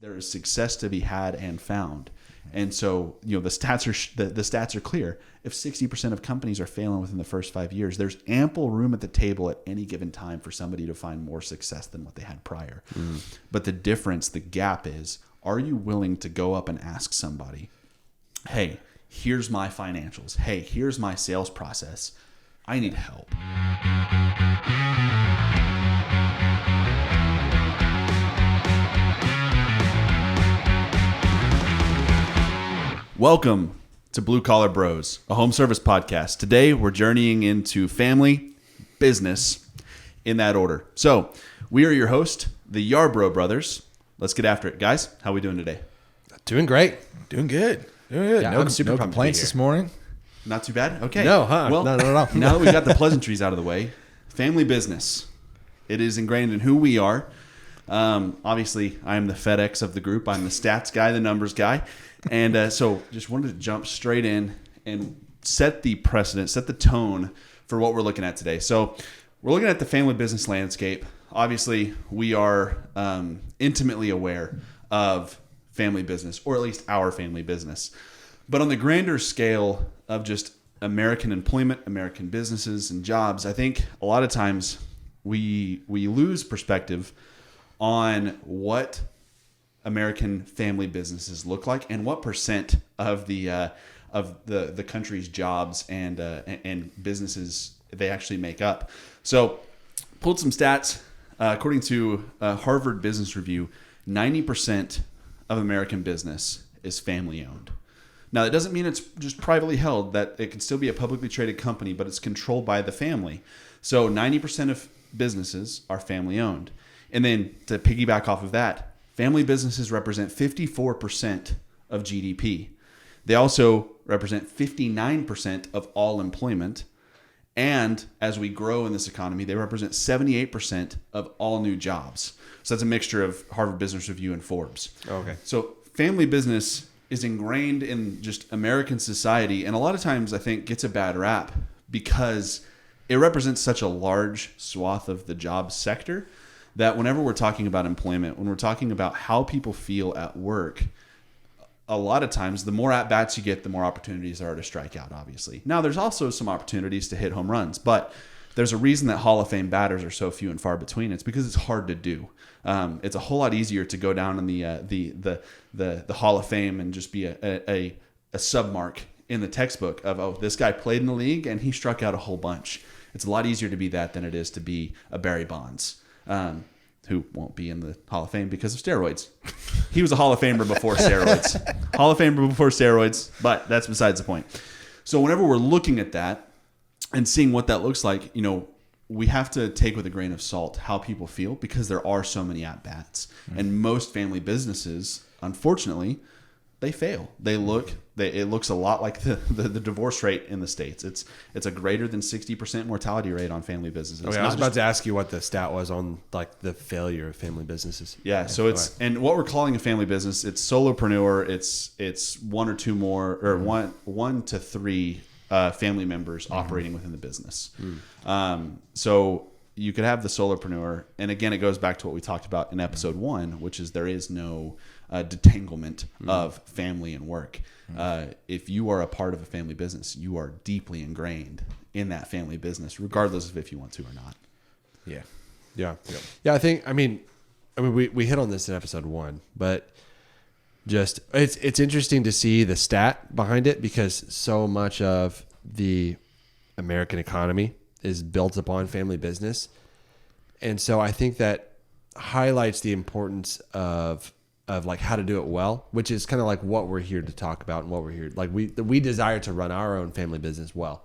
there is success to be had and found. And so, the stats are the stats are clear. If 60% of companies are failing within the first 5 years, there's ample room at the table at any given time for somebody to find more success than what they had prior. But the difference, the gap is, are you willing to go up and ask somebody, hey, here's my financials. Hey, here's my sales process. I need help. Welcome to Blue Collar Bros, a home service podcast. Today, we're journeying into family, business, in that order. So, we are your host, the Yarbrough Brothers. Let's get after it. Guys, how are we doing today? Doing great. Doing good. Yeah, no complaints this morning. Not too bad? Okay. No, huh? Well, no. Now that we got the pleasantries out of the way, family business. It is ingrained in who we are. Obviously, I am the FedEx of the group. I'm the stats guy, the numbers guy. And so just wanted to jump straight in and set the precedent, set the tone for what we're looking at today. So we're looking at the family business landscape. Obviously, we are intimately aware of family business, or at least our family business. But on the grander scale of just American employment, American businesses and jobs, I think a lot of times we lose perspective on what American family businesses look like and what percent of the country's jobs and businesses they actually make up. So pulled some stats. According to Harvard Business Review, 90% of American business is family owned. Now, that doesn't mean it's just privately held, that it can still be a publicly traded company, but it's controlled by the family. So 90% of businesses are family owned. And then to piggyback off of that, family businesses represent 54% of GDP. They also represent 59% of all employment. And as we grow in this economy, they represent 78% of all new jobs. So that's a mixture of Harvard Business Review and Forbes. Okay. So family business is ingrained in just American society. And a lot of times I think gets a bad rap because it represents such a large swath of the job sector that whenever we're talking about employment, when we're talking about how people feel at work, a lot of times the more at-bats you get, the more opportunities there are to strike out, obviously. Now, there's also some opportunities to hit home runs, but there's a reason that Hall of Fame batters are so few and far between. It's because it's hard to do. It's a whole lot easier to go down in the Hall of Fame and just be a submark in the textbook of, oh, this guy played in the league and he struck out a whole bunch. It's a lot easier to be that than it is to be a Barry Bonds. Who won't be in the Hall of Fame because of steroids. He was a Hall of Famer before steroids. Hall of Famer before steroids, but that's besides the point. So whenever we're looking at that and seeing what that looks like, we have to take with a grain of salt how people feel because there are so many at-bats. And most family businesses, unfortunately, they fail. It looks a lot like the divorce rate in the States. It's a greater than 60% mortality rate on family businesses. Okay, I was about to ask you what the stat was on like the failure of family businesses. Yeah, so and what we're calling a family business, it's solopreneur. It's one or two more, or one to three family members operating within the business. So you could have the solopreneur, and again, it goes back to what we talked about in episode 1, which is there is no detanglement of family and work. If you are a part of a family business, you are deeply ingrained in that family business, regardless of if you want to or not. Yeah. I think, I mean, we hit on this in episode 1, but just, it's interesting to see the stat behind it because so much of the American economy is built upon family business. And so I think that highlights the importance of like how to do it well, which is kind of like what we're here to talk about and what we're here. Like we desire to run our own family business well.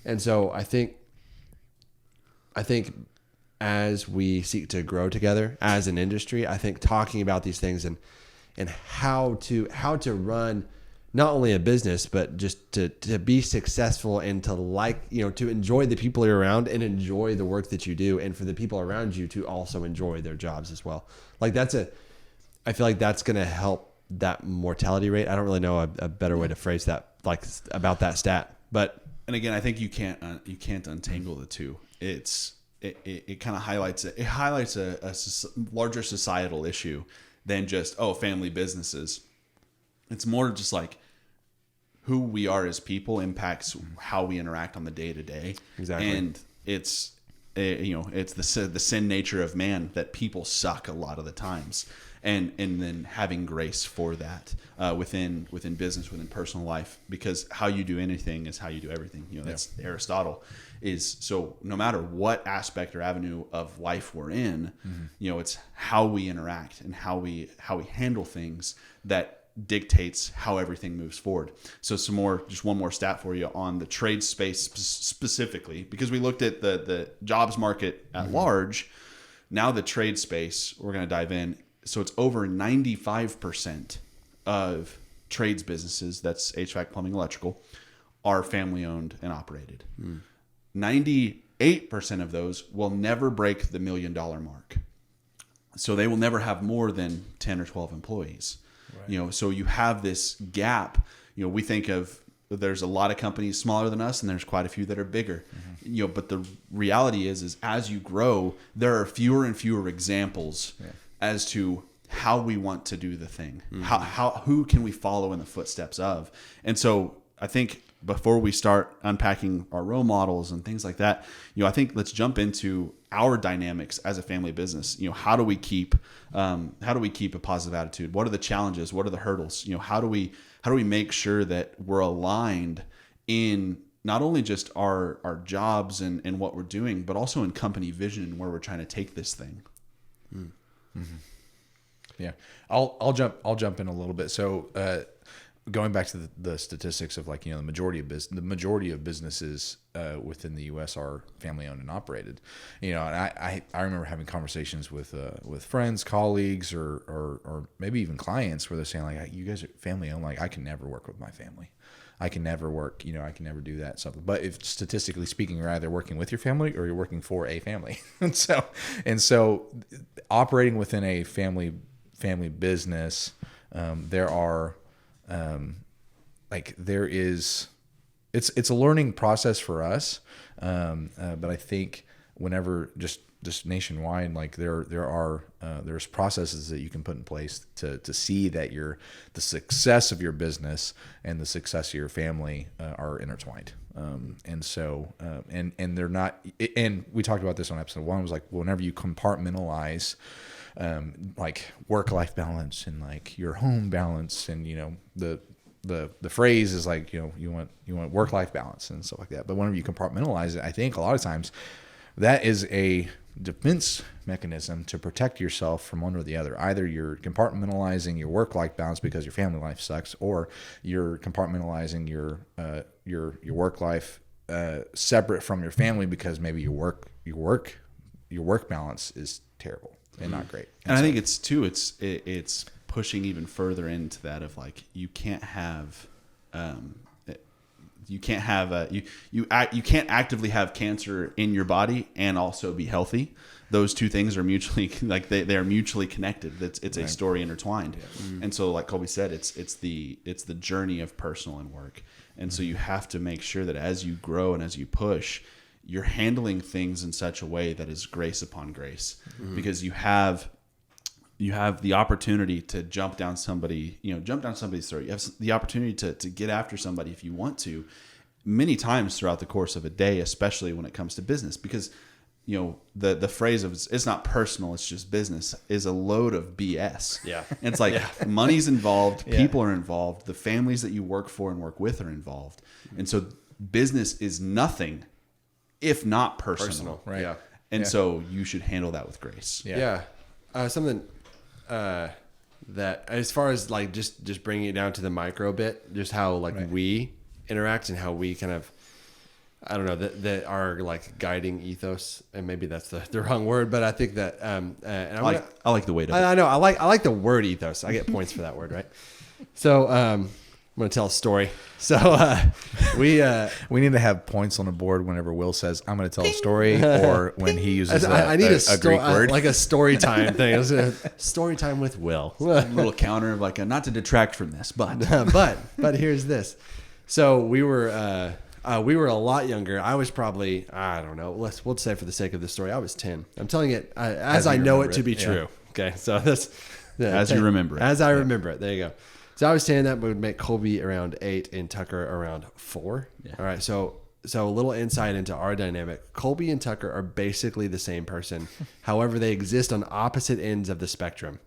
And so I think as we seek to grow together as an industry, I think talking about these things and how to run not only a business, but just to be successful and to enjoy the people you're around and enjoy the work that you do. And for the people around you to also enjoy their jobs as well. Like I feel like that's going to help that mortality rate. I don't really know a better way to phrase that, like about that stat, and again, I think you can't untangle the two. It kind of highlights a larger societal issue than just, family businesses. It's more just like who we are as people impacts how we interact on the day to day. Exactly. And it's it's the sin nature of man that people suck a lot of the times. And then having grace for that within business, within personal life, because how you do anything is how you do everything. That's Aristotle. Is so no matter what aspect or avenue of life we're in, it's how we interact and how we handle things that dictates how everything moves forward. So just one more stat for you on the trade space specifically, because we looked at the jobs market at large. Now the trade space, we're going to dive in. So it's over 95% of trades businesses, that's HVAC, plumbing, electrical, are family owned and operated. 98% of those will never break the $1 million mark. So they will never have more than 10 or 12 employees. Right. So you have this gap. We think of, there's a lot of companies smaller than us, and there's quite a few that are bigger. But the reality is as you grow, there are fewer and fewer examples as to how we want to do the thing. Who can we follow in the footsteps of? And so I think before we start unpacking our role models and things like that, I think let's jump into our dynamics as a family business. How do we keep a positive attitude? What are the challenges? What are the hurdles? How do we make sure that we're aligned in not only just our jobs and what we're doing, but also in company vision and where we're trying to take this thing? Yeah, I'll jump in a little bit. So going back to the statistics of the majority of businesses within the U.S. are family owned and operated. And I remember having conversations with friends, colleagues, or maybe even clients where they're saying like, you guys are family owned. Like I can never work with my family. I can never work, I can never do that something. But if statistically speaking, you're either working with your family or you're working for a family. and so operating within a family business, there are it's a learning process for us. But I think whenever just nationwide, there's processes that you can put in place to see that the success of your business and the success of your family are intertwined. And they're not, and we talked about this on episode 1, was like, whenever you compartmentalize work-life balance and your home balance, and the phrase is you want work-life balance and stuff like that. But whenever you compartmentalize it, I think a lot of times that is a defense mechanism to protect yourself from one or the other. Either you're compartmentalizing your work-life balance because your family life sucks, or you're compartmentalizing your work life separate from your family because maybe your work balance is terrible and not great. And I think it's pushing even further into that of you can't actively have cancer in your body and also be healthy. Those two things are mutually they are mutually connected. It's a story intertwined. Yeah. And so like Colby said, it's the journey of personal and work. And so you have to make sure that as you grow and as you push, you're handling things in such a way that is grace upon grace, because you have the opportunity to jump down somebody's throat. You have the opportunity to get after somebody if you want to, many times throughout the course of a day, especially when it comes to business, because the phrase of it's not personal, it's just business is a load of BS. Yeah. And it's money's involved, people are involved, the families that you work for and work with are involved. And so business is nothing if not personal. Right. Yeah. And so you should handle that with grace. Yeah. Something that as far as just bringing it down to the micro bit, just how we interact and how we kind of, I don't know, that our guiding ethos, and maybe that's the wrong word, but I think that and I like the weight of it. I know I like the word ethos. I get points for that word, right? So I'm going to tell a story. So we need to have points on the board whenever Will says I'm going to tell a story, or when he uses I need a Greek word, like a story time thing. It was a story time with Will. A little counter of not to detract from this, but but here's this. So we were a lot younger. I was probably, I don't know, we'll say for the sake of the story, I was 10. I'm telling it as I know it to be true. Okay, so As you remember it. As I remember it. There you go. So I was saying that would make Colby around 8 and Tucker around 4. Yeah. All right. So a little insight into our dynamic. Colby and Tucker are basically the same person. However, they exist on opposite ends of the spectrum.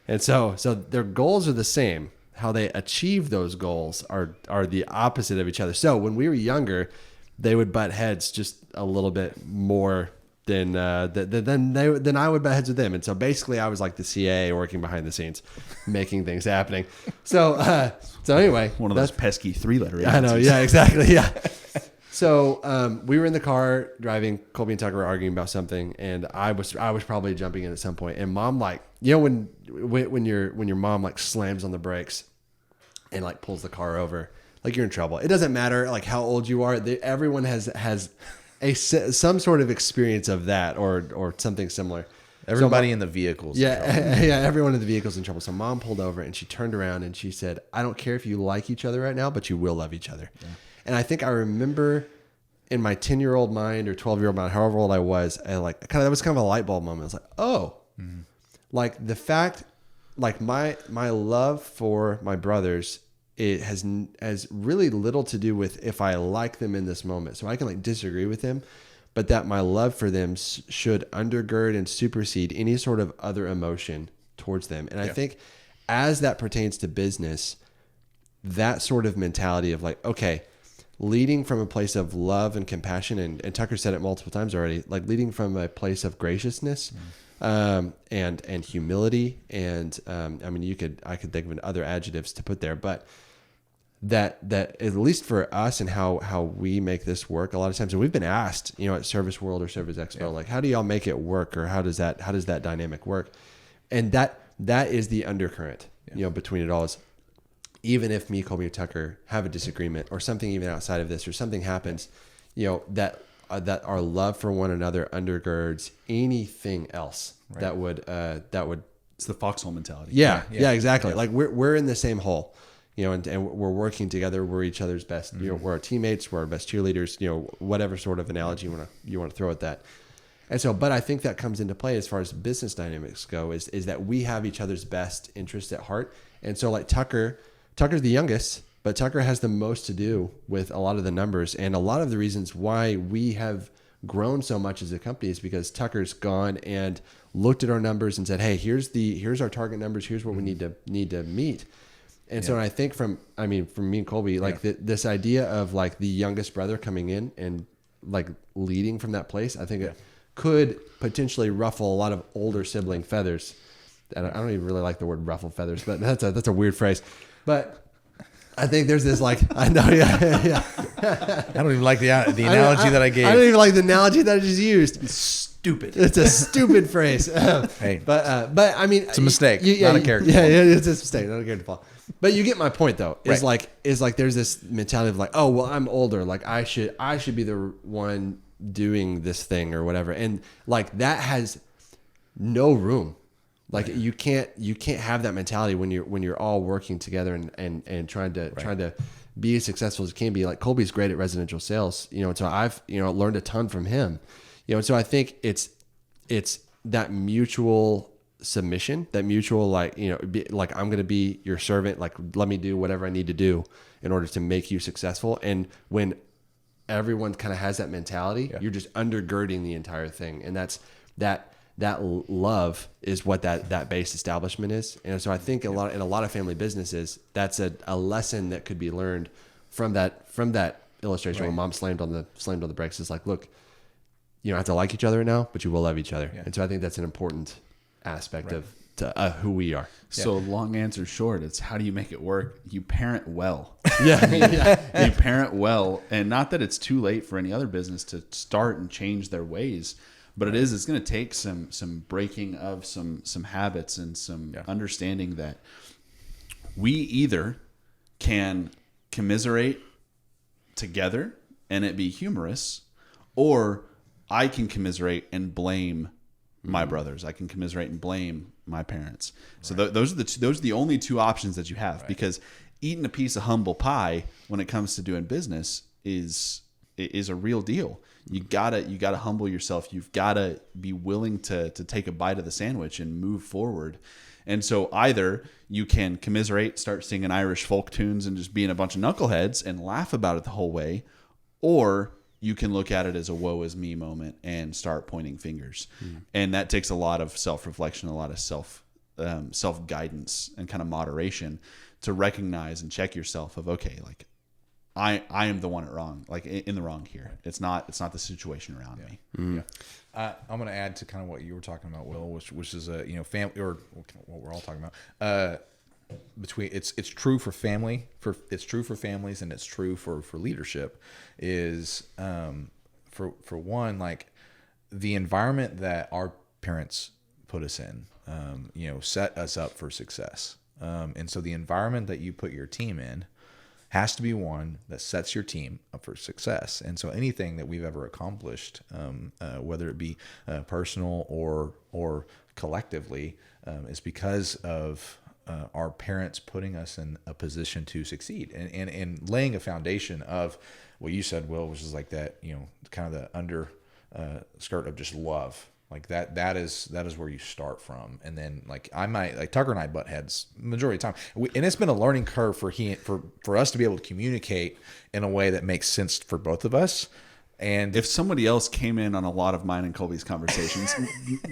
And so their goals are the same. How they achieve those goals are the opposite of each other. So when we were younger, they would butt heads just a little bit more than I would butt heads with them. And so basically I was like the CA working behind the scenes, making things happening. So anyway, one of those pesky 3-letter agencies. I know. Yeah, exactly. Yeah. So we were in the car driving. Colby and Tucker were arguing about something, and I was probably jumping in at some point. And Mom, like, you know, when your mom like slams on the brakes and like pulls the car over, like you're in trouble. It doesn't matter like how old you are. Everyone has some sort of experience of that or something similar. Everybody in the vehicles. Yeah, everyone in the vehicle's in trouble. So Mom pulled over and she turned around and she said, "I don't care if you like each other right now, but you will love each other." Yeah. And I think I remember in my 10-year-old mind or 12-year-old mind, however old I was, that was kind of a light bulb moment. I was like, oh, like the fact, like my love for my brothers, it has really little to do with if I like them in this moment. So I can like disagree with them, but that my love for them should undergird and supersede any sort of other emotion towards them. And I think as that pertains to business, that sort of mentality of like, okay, leading from a place of love and compassion, and Tucker said it multiple times already, like leading from a place of graciousness, and humility, and I mean, I could think of other adjectives to put there, but that at least for us and how we make this work, a lot of times, and we've been asked, you know, at Service World or Service Expo, like, how do y'all make it work, or how does that dynamic work? And that is the undercurrent, you know, between it all is, even if me, Colby, or Tucker have a disagreement or something even outside of this, or something happens, you know, that our love for one another undergirds anything else that would it's the foxhole mentality. Yeah, exactly. Yeah. Like we're in the same hole, you know, and we're working together. We're each other's best. You know, we're our teammates. We're our best cheerleaders. You know, whatever sort of analogy you want to throw at that. And so, but I think that comes into play as far as business dynamics go, is that we have each other's best interest at heart. And so, like Tucker's the youngest, but Tucker has the most to do with a lot of the numbers, and a lot of the reasons why we have grown so much as a company is because Tucker's gone and looked at our numbers and said, "Hey, here's our target numbers. Here's what we need to meet." And so, I think from me and Colby, like this idea of like the youngest brother coming in and like leading from that place, I think it could potentially ruffle a lot of older sibling feathers. I don't even really like the word ruffle feathers, but that's a weird phrase. But I think there's this like, I know, yeah. I don't even like the analogy that I gave. I don't even like the analogy that I just used. It's stupid. It's a stupid phrase. Hey, but I mean, it's a mistake, not a character. Yeah, it's a mistake, not a character flaw. But you get my point though. Is like there's this mentality of like, oh well, I'm older, like I should be the one doing this thing or whatever, and like that has no room. Like you can't have that mentality when you're all working together and trying to be as successful as you can be. Like Colby's great at residential sales, you know, and so I've, you know, learned a ton from him, you know, and so I think it's that mutual submission, that mutual, like, you know, like I'm going to be your servant, like let me do whatever I need to do in order to make you successful. And when everyone kind of has that mentality, you're just undergirding the entire thing, and that love is what that base establishment is. And so I think in a lot of family businesses, that's a lesson that could be learned from that illustration where Mom slammed on the brakes. It's like, look, you don't have to like each other now, but you will love each other. Yeah. And so I think that's an important aspect of who we are. So long answer short, it's how do you make it work? You parent well. Yeah. You parent well, and not that it's too late for any other business to start and change their ways. But it's going to take some breaking of some habits and some understanding that we either can commiserate together and it be humorous, or I can commiserate and blame my brothers. I can commiserate and blame my parents. So those are the only two options that you have, because eating a piece of humble pie when it comes to doing business is a real deal. You gotta humble yourself. You've gotta be willing to take a bite of the sandwich and move forward. And so either you can commiserate, start singing Irish folk tunes and just being a bunch of knuckleheads and laugh about it the whole way, or you can look at it as a woe is me moment and start pointing fingers. And that takes a lot of self-reflection, a lot of self-guidance and kind of moderation to recognize and check yourself of, okay, like I am the one wrong, like in the wrong here. It's not the situation around me. Yeah. I'm going to add to kind of what you were talking about, Will, which is family, or what we're all talking about. Between it's true for family, it's true for families, and it's true for leadership. Is for one, like the environment that our parents put us in, set us up for success. And so the environment that you put your team in has to be one that sets your team up for success. And so anything that we've ever accomplished, whether it be personal or collectively, is because of our parents putting us in a position to succeed and laying a foundation of what you said, Will, which is like that, kind of the under skirt of just love. Like that is where you start from. And then like Tucker and I butt heads majority of the time. And it's been a learning curve for us to be able to communicate in a way that makes sense for both of us. And if somebody else came in on a lot of mine and Colby's conversations,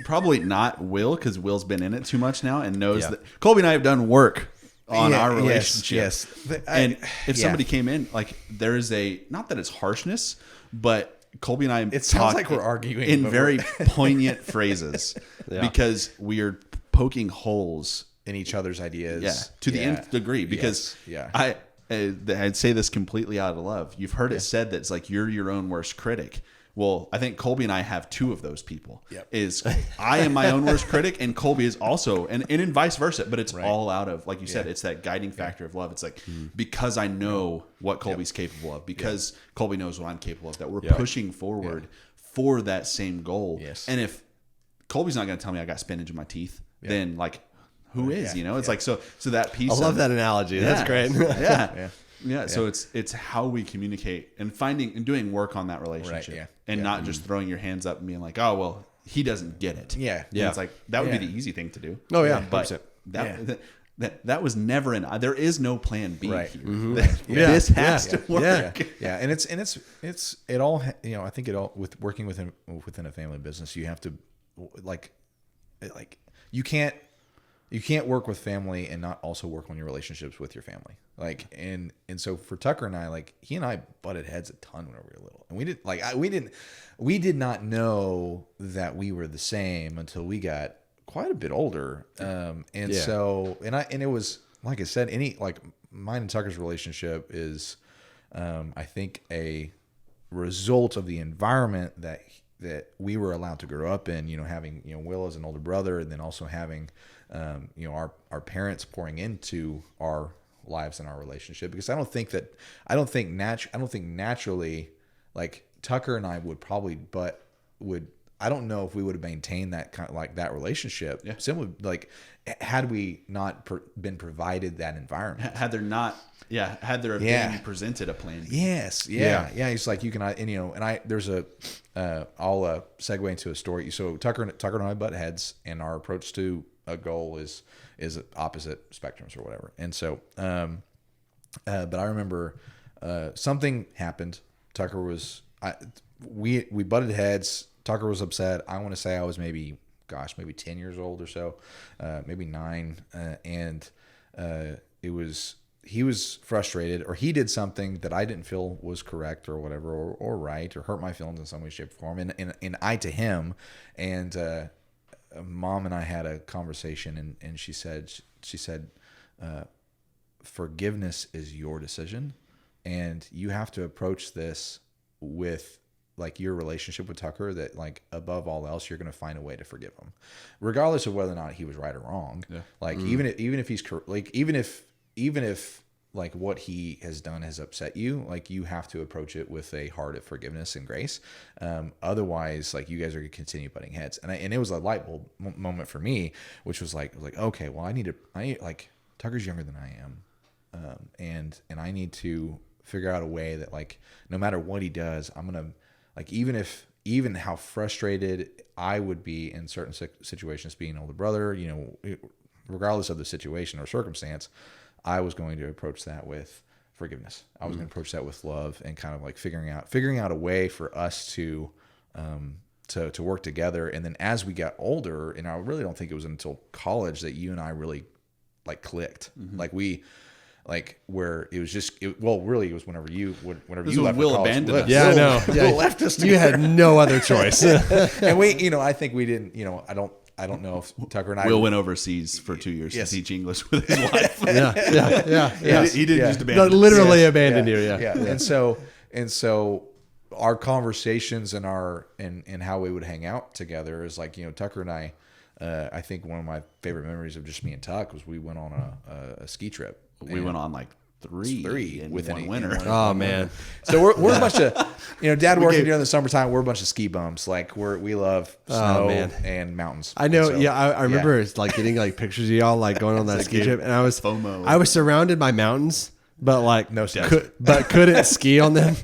probably not Will, because Will's been in it too much now and knows that Colby and I have done work on our relationship. Yes. And if somebody came in, like there is not that it's harshness, but Colby and I it sounds like we're arguing in very poignant phrases because we are poking holes in each other's ideas. To the nth degree, because I'd say this completely out of love. You've heard it said that it's like you're your own worst critic. Well, I think Colby and I have two of those people. Is I am my own worst critic, and Colby is also, and in vice versa. But it's all out of, like you said, it's that guiding factor of love. It's like because I know what Colby's capable of, because Colby knows what I'm capable of, that we're pushing forward for that same goal. And if Colby's not going to tell me I got spinach in my teeth, then like who is? It's like so that piece. I love that analogy. That's great. Yeah, so it's how we communicate and finding and doing work on that relationship, and not just throwing your hands up and being like, oh well, he doesn't get it. It's like that would be the ezy thing to do. Oh yeah, but that was never there is no plan B here. This has to work. And it all. I think it all with working within a family business, you have to like you can't work with family and not also work on your relationships with your family. Like, and so for Tucker and I, like he and I butted heads a ton when we were little, and we did not know that we were the same until we got quite a bit older. So, and it was, like I said, mine and Tucker's relationship is, I think a result of the environment that we were allowed to grow up in, having, Will as an older brother, and then also having, our parents pouring into our lives and our relationship. Because I don't think naturally, like Tucker and I would probably, I don't know if we would have maintained that kind of like that relationship. Simply like had we not been provided that environment. Had there been presented a plan B. It's like you can, there's I'll segue into a story. So Tucker and I butt heads, and our approach to a goal is opposite spectrums or whatever. And so, but I remember something happened. Tucker was, we butted heads. Tucker was upset. I want to say I was maybe 10 years old or so, maybe 9. And he was frustrated, or he did something that I didn't feel was correct or whatever, or right, or hurt my feelings in some way, shape, or form. And I to him, and Mom and I had a conversation, and she said, forgiveness is your decision, and you have to approach this with like your relationship with Tucker, that like above all else, you're going to find a way to forgive him, regardless of whether or not he was right or wrong. Like even if he's like, even if like what he has done has upset you, like you have to approach it with a heart of forgiveness and grace. Otherwise, like you guys are going to continue butting heads. And it was a light bulb moment for me, which was like, okay, well, I like Tucker's younger than I am. And I need to figure out a way that like, no matter what he does, I'm going to like, even how frustrated I would be in certain situations being an older brother, regardless of the situation or circumstance, I was going to approach that with forgiveness. I was going to approach that with love and kind of like figuring out a way for us to work together. And then as we got older, and I really don't think it was until college that you and I really like clicked. Where it was just, really it was whenever you left. Will college. abandoned us. Yeah, I know. Will left us together. You had no other choice. And we, I think we didn't, I don't know if Tucker and I. Will went overseas for 2 years to teach English with his wife. Yeah. He didn't just abandon us. Literally abandoned you. Yeah. And so our conversations and and how we would hang out together is like, Tucker and I think one of my favorite memories of just me and Tuck was we went on a ski trip. We went on like three in one winter. Oh man! So we're a bunch of Dad working during the summertime. We're a bunch of ski bums. Like we love snow and mountains. I know. So, I remember it's like getting like pictures of y'all like going on that ski trip, and I was FOMO. I was surrounded by mountains, but like No sense. couldn't ski on them,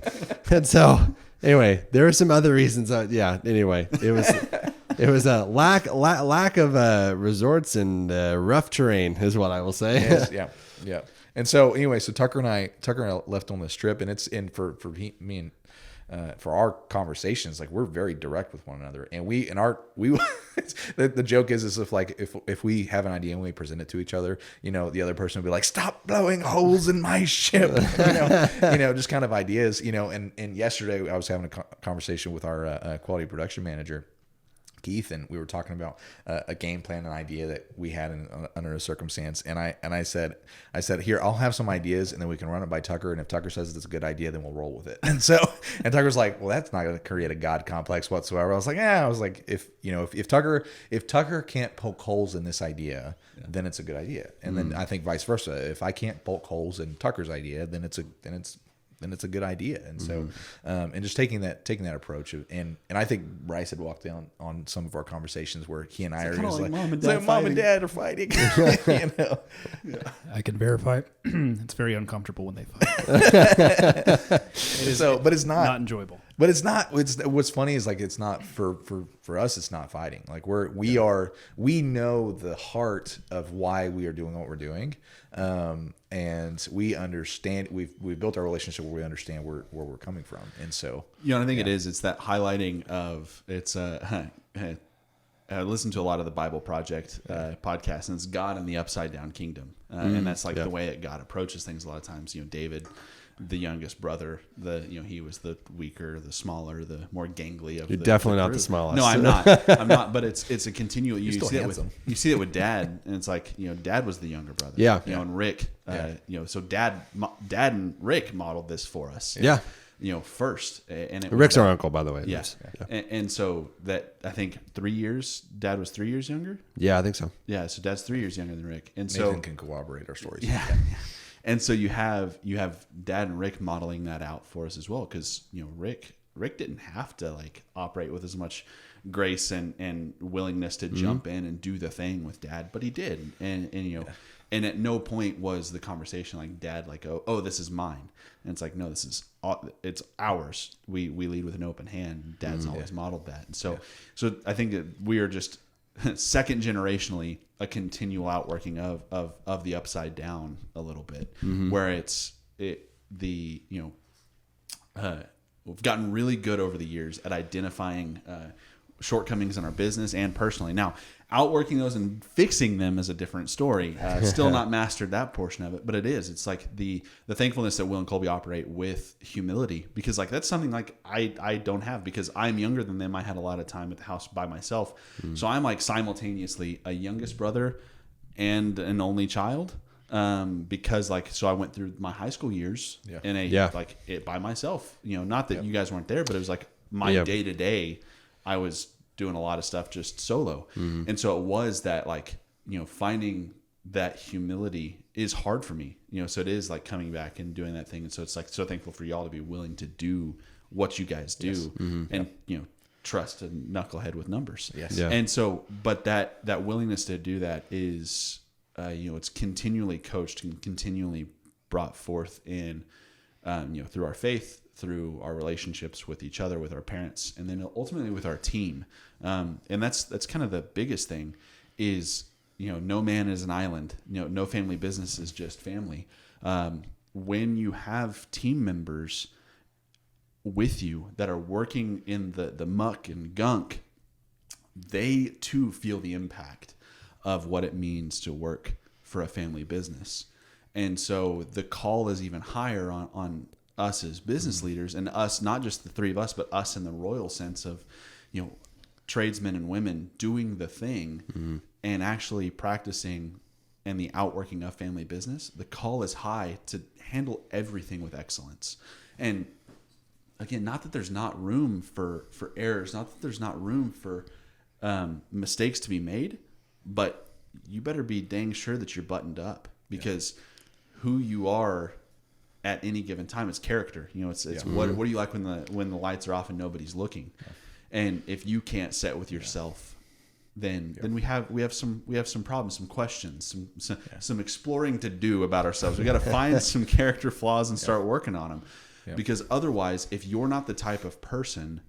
and so anyway, there were some other reasons. Anyway, it was a lack of resorts and rough terrain is what I will say. Yeah. And so anyway, so Tucker and I left on this trip, and it's for me and for our conversations, like we're very direct with one another, and we the joke is if we have an idea and we present it to each other, the other person will be like, "Stop blowing holes in my ship," just kind of ideas, And yesterday I was having a conversation with our quality production manager, Keith, and we were talking about a game plan, an idea that we had under a circumstance, and I said here, I'll have some ideas, and then we can run it by Tucker, and if Tucker says it's a good idea, then we'll roll with it. And Tucker's like, well, that's not going to create a God complex whatsoever. I was like, if Tucker can't poke holes in this idea, then it's a good idea, and then I think vice versa. If I can't poke holes in Tucker's idea, then it's a good idea. And so, and just taking that approach and I think Bryce had walked down on some of our conversations where he and I are just like mom and dad are fighting. I can verify it's very uncomfortable when they fight. But it's not enjoyable. But it's not. What's funny is like it's not for us. It's not fighting. Like we know the heart of why we are doing what we're doing, and we understand. We've built our relationship where we understand where we're coming from, and so I think it's that highlighting of it's I listen to a lot of the Bible Project podcast, and it's God in the upside down kingdom, and that's like the way that God approaches things. A lot of times, David, the youngest brother, he was the weaker, the smaller, the more gangly of. You're definitely not the smallest. No, I'm not. But it's a continual. You see it with Dad, and it's like Dad was the younger brother. Yeah. And Rick. So Dad and Rick modeled this for us. Yeah. First, and Rick's our uncle, by the way. Yes, and so that I think 3 years. Dad was 3 years younger. Yeah, I think so. Yeah, so Dad's 3 years younger than Rick, and Nathan so can corroborate our stories. Yeah. And so you have Dad and Rick modeling that out for us as well, because Rick didn't have to like operate with as much grace and willingness to jump in and do the thing with Dad, but he did, and at no point was the conversation like Dad like oh this is mine, and it's like no, it's ours. We lead with an open hand. Dad's always modeled that, and so I think that we are just second generationally a continual outworking of the upside down a little bit, where we've gotten really good over the years at identifying shortcomings in our business and personally. Now, outworking those and fixing them is a different story. Still not mastered that portion of it, but it is. It's like the thankfulness that Will and Colby operate with humility, because like that's something like I don't have, because I'm younger than them. I had a lot of time at the house by myself, so I'm like simultaneously a youngest brother and an only child. Because so I went through my high school years in it by myself. Not that you guys weren't there, but it was like my day to day. I was doing a lot of stuff just solo. And so it was that finding that humility is hard for me, so it is like coming back and doing that thing. And so it's like, so thankful for y'all to be willing to do what you guys do and, trust a knucklehead with numbers. Yes. Yeah. And so, but that willingness to do that is, it's continually coached and continually brought forth in, through our faith, through our relationships with each other, with our parents, and then ultimately with our team. And that's kind of the biggest thing is, no man is an island. No family business is just family. When you have team members with you that are working in the muck and gunk, they too feel the impact of what it means to work for a family business. And so the call is even higher on us as business leaders, and us, not just the three of us, but us in the royal sense of, tradesmen and women doing the thing and actually practicing and the outworking of family business. The call is high to handle everything with excellence. And again, not that there's not room for errors, not that there's not room for mistakes to be made, but you better be dang sure that you're buttoned up, because who you are at any given time is character. It's what do you like when the lights are off and nobody's looking? Yeah. And if you can't set with yourself, then we have some problems, some questions, some exploring to do about ourselves. We got to find some character flaws and start working on them. Yeah. Because otherwise, if you're not the type of person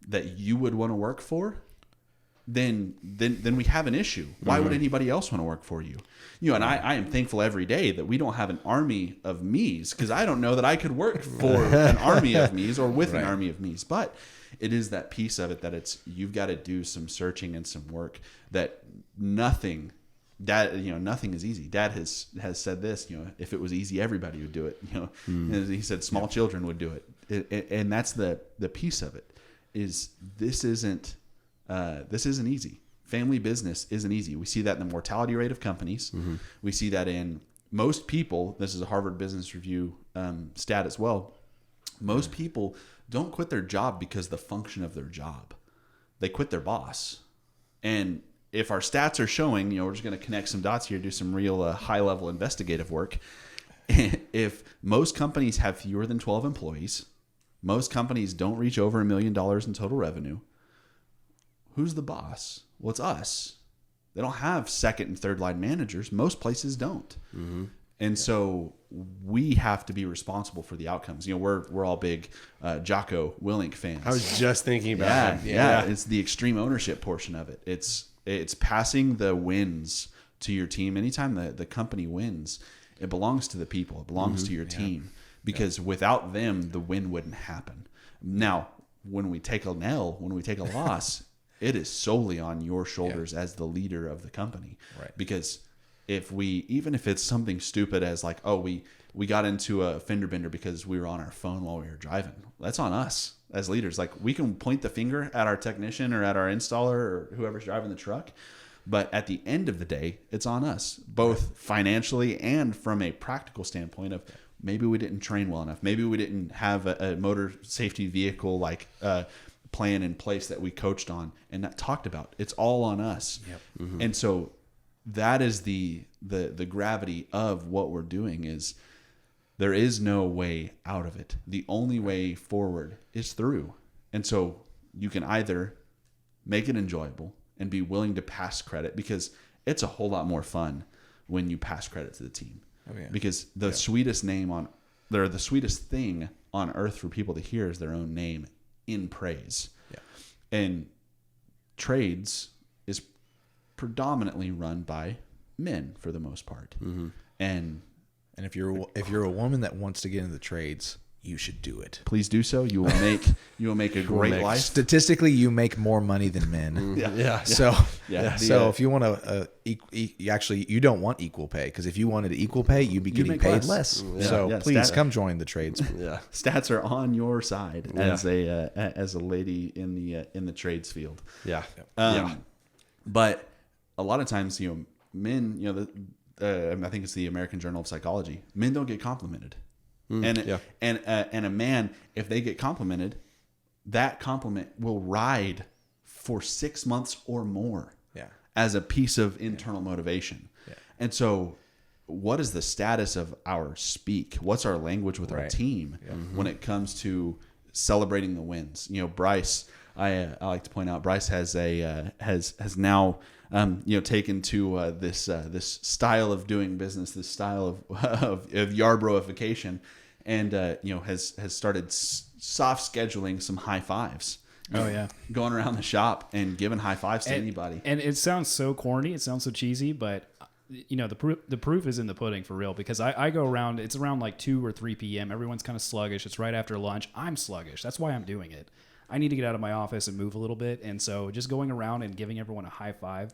that you would want to work for, then we have an issue. Why would anybody else want to work for you? And I am thankful every day that we don't have an army of me's, because I don't know that I could work for an army of me's or with an army of me's. But it is that piece of it that you've got to do some searching and some work. That nothing is easy. Dad has said this. If it was easy, everybody would do it. And he said small children would do it. And that's the piece of it. Is this isn't easy. Family business isn't easy. We see that in the mortality rate of companies. We see that in most people. This is a Harvard Business Review stat as well. Most people don't quit their job because the function of their job. They quit their boss. And if our stats are showing, we're just going to connect some dots here, do some real high-level investigative work. If most companies have fewer than 12 employees, most companies don't reach over $1 million in total revenue, who's the boss? Well, it's us. They don't have second and third line managers. Most places don't. And so we have to be responsible for the outcomes. We're all big Jocko Willink fans. I was just thinking about that. Yeah, it's the extreme ownership portion of it. It's passing the wins to your team. Anytime the company wins, it belongs to the people. It belongs to your team, because without them, the win wouldn't happen. Now, when we take a loss, it is solely on your shoulders as the leader of the company. Right. Because even if it's something stupid as like, we got into a fender bender because we were on our phone while we were driving, that's on us as leaders. Like, we can point the finger at our technician or at our installer or whoever's driving the truck, but at the end of the day, it's on us, both financially and from a practical standpoint of maybe we didn't train well enough. Maybe we didn't have a motor safety vehicle plan in place that we coached on and that talked about. It's all on us. And so that is the gravity of what we're doing. Is there is no way out of it. The only way forward is through. And so you can either make it enjoyable and be willing to pass credit, because it's a whole lot more fun when you pass credit to the team. Because the sweetest the sweetest thing on earth for people to hear is their own name in praise. And trades is predominantly run by men for the most part. And if you're a woman that wants to get into the trades, you should do it. Please do so. You will make a great life. Statistically, you make more money than men. So if you want to, you don't want equal pay, because if you wanted equal pay, you'd be getting paid less. So please come join the trades. Stats are on your side as a lady in the trades field. But a lot of times, men, I think it's the American Journal of Psychology. Men don't get complimented. And a man, if they get complimented, that compliment will ride for 6 months or more as a piece of internal motivation. And so what is the status of our speak? What's our language with our team when it comes to celebrating the wins? Bryce, I like to point out, Bryce has now taken to this style of doing business, this style of Yarbroughification, and has started soft scheduling some high fives Oh yeah. going around the shop and giving high fives to anybody. And it sounds so corny. It sounds so cheesy, but the proof is in the pudding for real, because I go around, it's around like 2 or 3 p.m. Everyone's kind of sluggish. It's right after lunch. I'm sluggish. That's why I'm doing it. I need to get out of my office and move a little bit. And so just going around and giving everyone a high five,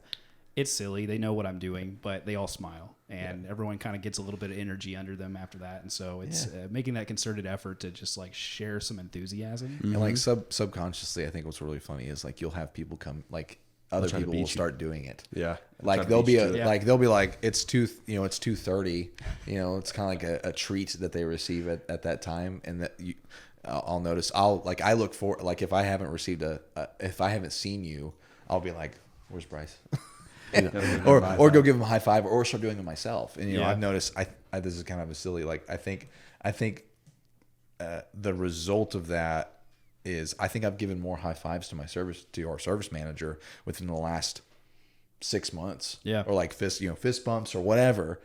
it's silly. They know what I'm doing, but they all smile, and everyone kind of gets a little bit of energy under them after that. And so it's making that concerted effort to just like share some enthusiasm. And like subconsciously, I think what's really funny is like you'll have people come, like other people will start doing it. Yeah. Like they'll be like it's 2:30, it's kind of like a treat that they receive at that time. And that I'll notice, I look for, like, if I haven't received if I haven't seen you, I'll be like, where's Bryce? or go give him a high five, or start doing it myself. And I've noticed, I this is kind of a silly, like, I think the result of that is I think I've given more high fives to our service manager within the last 6 months. Yeah. Or like fist bumps or whatever,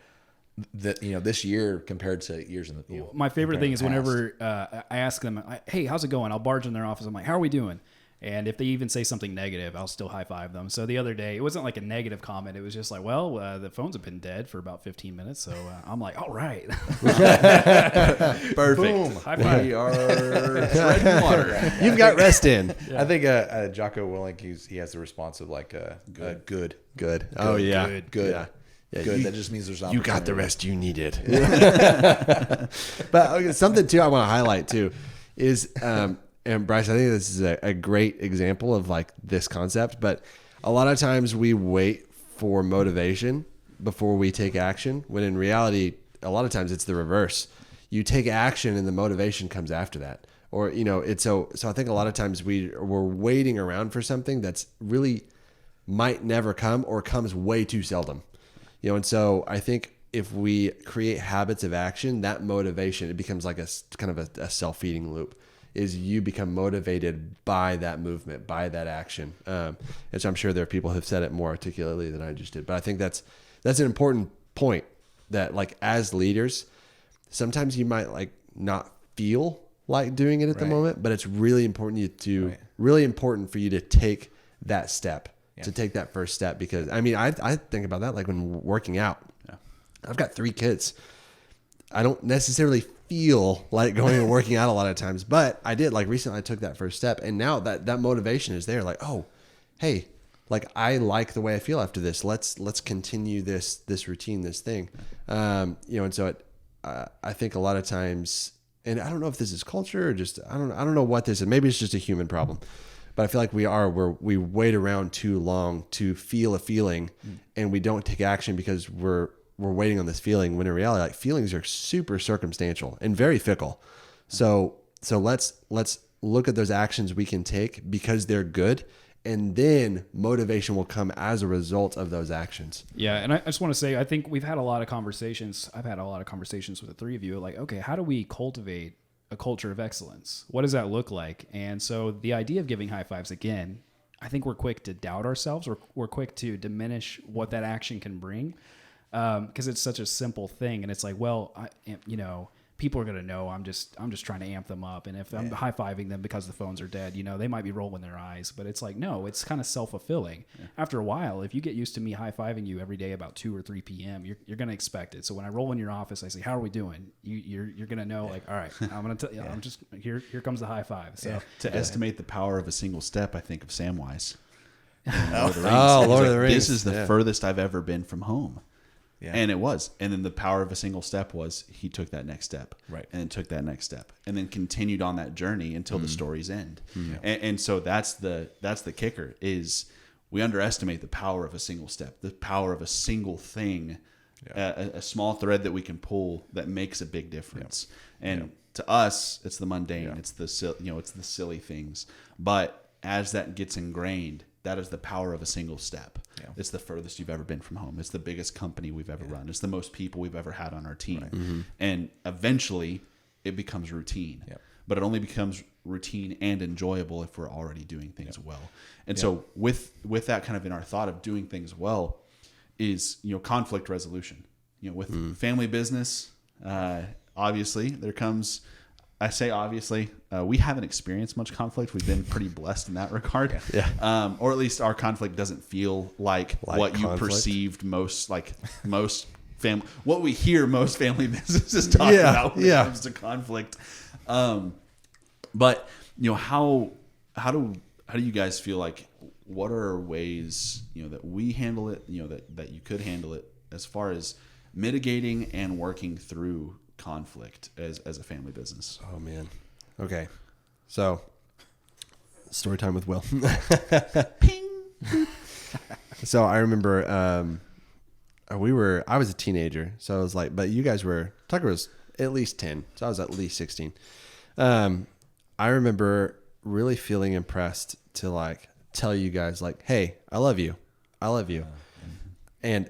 that this year compared to years in the My favorite thing is past. whenever I ask them, hey, how's it going? I'll barge in their office. I'm like, how are we doing? And if they even say something negative, I'll still high five them. So the other day, it wasn't like a negative comment. It was just like, well, the phones have been dead for about 15 minutes. So I'm like, all right. Perfect. Boom. High five. We are treading water. You've got rest in. Yeah. I think Jocko Willink, he has the response of like good. Oh yeah. Good. Yeah. Yeah, Good. That just means there's you got the rest you needed. Yeah. But something too I want to highlight too is, and Bryce, I think this is a great example of like this concept. But a lot of times we wait for motivation before we take action, when in reality, a lot of times it's the reverse. You take action and the motivation comes after that. Or it's so I think a lot of times we're waiting around for something that's really might never come, or comes way too seldom. And so I think if we create habits of action, that motivation, it becomes like a kind of a self-feeding loop, is you become motivated by that movement, by that action. And so I'm sure there are people who've said it more articulately than I just did, but I think that's an important point, that like as leaders, sometimes you might like not feel like doing it at the moment, but it's really important for you to take that step. To take that first step, because I think about that like when working out. Yeah. I've got 3 kids. I don't necessarily feel like going and working out a lot of times, but I did. Like recently I took that first step, and now that motivation is there. Like, oh, hey, like I like the way I feel after this. Let's continue this routine, this thing. And so I think a lot of times, and I don't know if this is culture or just I don't know what this is. Maybe it's just a human problem. But I feel like we wait around too long to feel a feeling, and we don't take action because we're waiting on this feeling, when in reality, like, feelings are super circumstantial and very fickle. So let's look at those actions we can take because they're good, and then motivation will come as a result of those actions. Yeah, and I just want to say, I think we've had a lot of conversations. I've had a lot of conversations with the 3 of you. Like, okay, how do we cultivate a culture of excellence? What does that look like? And so the idea of giving high fives, again, I think we're quick to doubt ourselves, or we're quick to diminish what that action can bring, because it's such a simple thing. And it's like, well, people are going to know I'm just trying to amp them up. And if I'm high fiving them because the phones are dead, they might be rolling their eyes, but it's like, no, it's kind of self-fulfilling. Yeah. After a while, if you get used to me high fiving you every day about 2 or 3 PM, you're going to expect it. So when I roll in your office, I say, how are we doing? You're going to know, like, all right, I'm going to tell you, I'm just here comes the high five. So to estimate the power of a single step, I think of Samwise. Lord of the Rings. This is the furthest I've ever been from home. Yeah. And it was. And then the power of a single step was he took that next step. Right. And then took that next step. And then continued on that journey until the story's end. Mm-hmm. And so that's the kicker, is we underestimate the power of a single step, the power of a single thing, a small thread that we can pull that makes a big difference. Yeah. And to us, it's the mundane, it's the silly things. But as that gets ingrained, that is the power of a single step. Yeah. It's the furthest you've ever been from home. It's the biggest company we've ever run. It's the most people we've ever had on our team. Right. Mm-hmm. And eventually it becomes routine. Yep. But it only becomes routine and enjoyable if we're already doing things well. And so with that kind of in our thought of doing things well is, conflict resolution. With family business, obviously there comes I say obviously, we haven't experienced much conflict. We've been pretty blessed in that regard. Yeah. Or at least our conflict doesn't feel like what conflict. you perceived most family. What we hear most family businesses talk about when it comes to conflict. But how do you guys feel like? What are ways that we handle it? That you could handle it as far as mitigating and working through conflict as a family business. Oh man. Okay. So story time with Will. Ping. So I remember I was a teenager, so I was like, but you guys Tucker was at least 10, so I was at least 16. I remember really feeling impressed to like tell you guys like, hey, I love you. And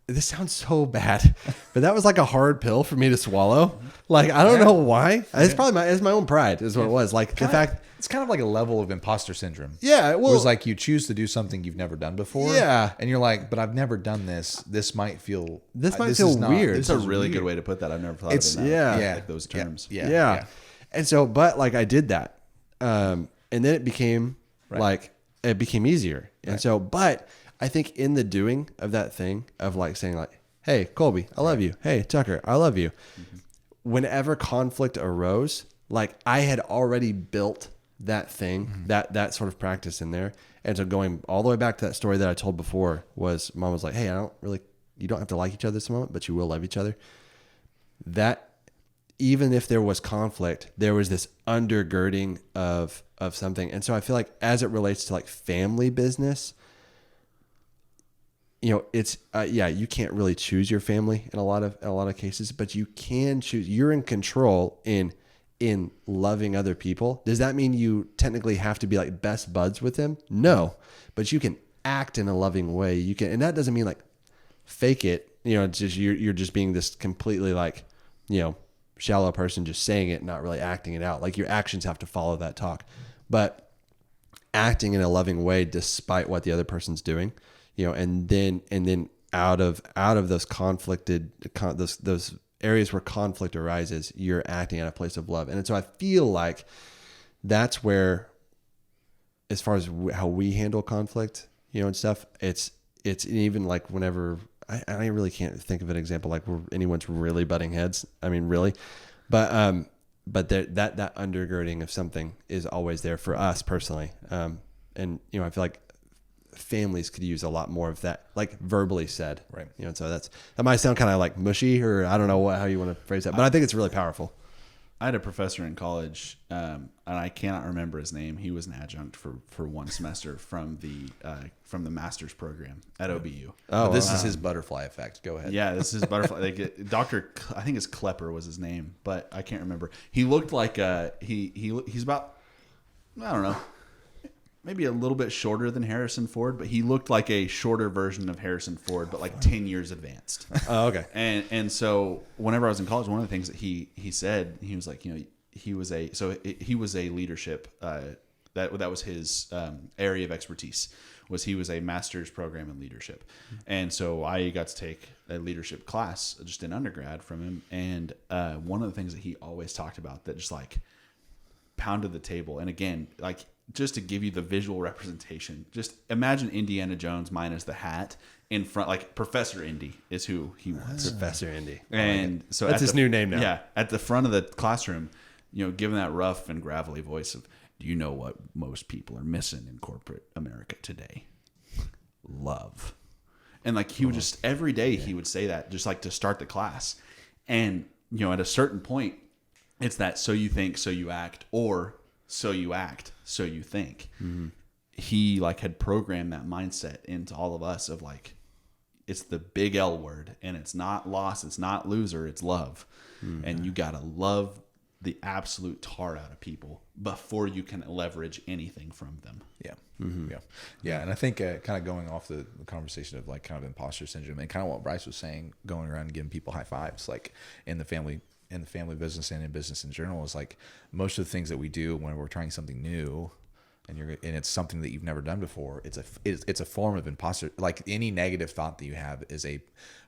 this sounds so bad, but that was like a hard pill for me to swallow. Like, I don't know why. It's probably it's my own pride is what it was. Like the fact it's kind of like a level of imposter syndrome. Yeah. Well, it was like you choose to do something you've never done before. Yeah. And you're like, but I've never done this. This might feel weird. It's a really good way to put that. I've never thought of it. Like those terms. Yeah. And so, but like I did that. And then it became it became easier. And so, but I think in the doing of that thing of like saying like, hey, Colby, I love you. Hey, Tucker, I love you. Mm-hmm. Whenever conflict arose, like I had already built that thing, that sort of practice in there. And so going all the way back to that story that I told before was Mom was like, hey, you don't have to like each other this moment, but you will love each other. That even if there was conflict, there was this undergirding of something. And so I feel like as it relates to like family business, it's you can't really choose your family in a lot of cases, but you can choose. You're in control in loving other people. Does that mean you technically have to be like best buds with them? No, but you can act in a loving way. You can, and that doesn't mean like fake it. It's just you're just being this completely like shallow person just saying it, not really acting it out. Like your actions have to follow that talk, but acting in a loving way despite what the other person's doing. And then out of those those areas where conflict arises, you're acting at a place of love. And so I feel like that's where, as far as how we handle conflict, and stuff, it's even like whenever I really can't think of an example like where anyone's really butting heads. I mean, really, but that undergirding of something is always there for us personally. And I feel like families could use a lot more of that, like verbally said, right? So that might sound kind of like mushy, or I don't know how you want to phrase that, but I think it's really powerful. I had a professor in college, and I cannot remember his name. He was an adjunct for one semester from the master's program at OBU. Oh, this is his butterfly effect. Go ahead. Yeah, this is butterfly. Dr. I think it's Klepper was his name, but I can't remember. He looked like he's about, I don't know, maybe a little bit shorter than Harrison Ford, but he looked like a shorter version of Harrison Ford, but like 10 years advanced. Oh, okay. And so whenever I was in college, one of the things that he said, he was like, he was a leadership, that was his area of expertise. He was a master's program in leadership. And so I got to take a leadership class just in undergrad from him. And one of the things that he always talked about that just like pounded the table. And again, like, just to give you the visual representation, just imagine Indiana Jones minus the hat in front, like Professor Indy is who he was. Professor Indy. And so that's his new name now. Yeah. At the front of the classroom, giving that rough and gravelly voice of, do you know what most people are missing in corporate America today? Love. And like he would just, every day he would say that just like to start the class. And, at a certain point, it's that so you think, so you act, or so you act, so you think. Mm-hmm. He like had programmed that mindset into all of us of like, it's the big L word, and it's not loss, it's not loser, it's love. Mm-hmm. And you got to love the absolute tar out of people before you can leverage anything from them. Yeah. Mm-hmm. Yeah. And I think kind of going off the conversation of like kind of imposter syndrome and kind of what Bryce was saying, going around and giving people high fives, like in the family business and in business in general, is like most of the things that we do when we're trying something new, and it's something that you've never done before, it's a form of imposter. Like any negative thought that you have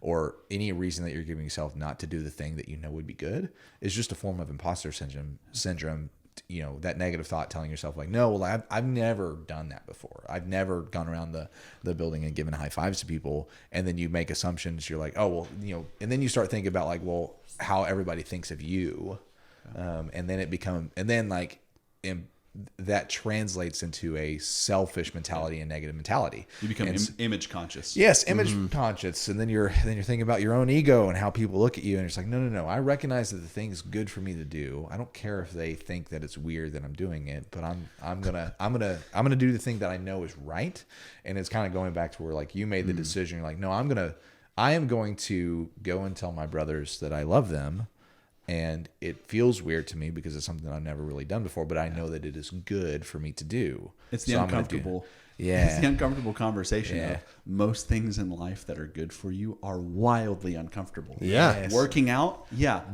or any reason that you're giving yourself not to do the thing that you know would be good is just a form of imposter syndrome. You know, that negative thought telling yourself like, no, well, I've never done that before. I've never gone around the building and given high fives to people. And then you make assumptions. You're like, oh, well, you know, and then you start thinking about like, well, how everybody thinks of you. And then that translates into a selfish mentality and negative mentality. You become image conscious. Yes, image conscious, and then you're thinking about your own ego and how people look at you, and it's like, no. I recognize that the thing is good for me to do. I don't care if they think that it's weird that I'm doing it, but I'm gonna do the thing that I know is right. And it's kind of going back to where like you made the decision. You're like, no, I am going to go and tell my brothers that I love them. And it feels weird to me because it's something I've never really done before, but I know that it is good for me to do. It's the uncomfortable. It's the uncomfortable conversation of most things in life that are good for you are wildly uncomfortable. Yeah. Yes. Working out,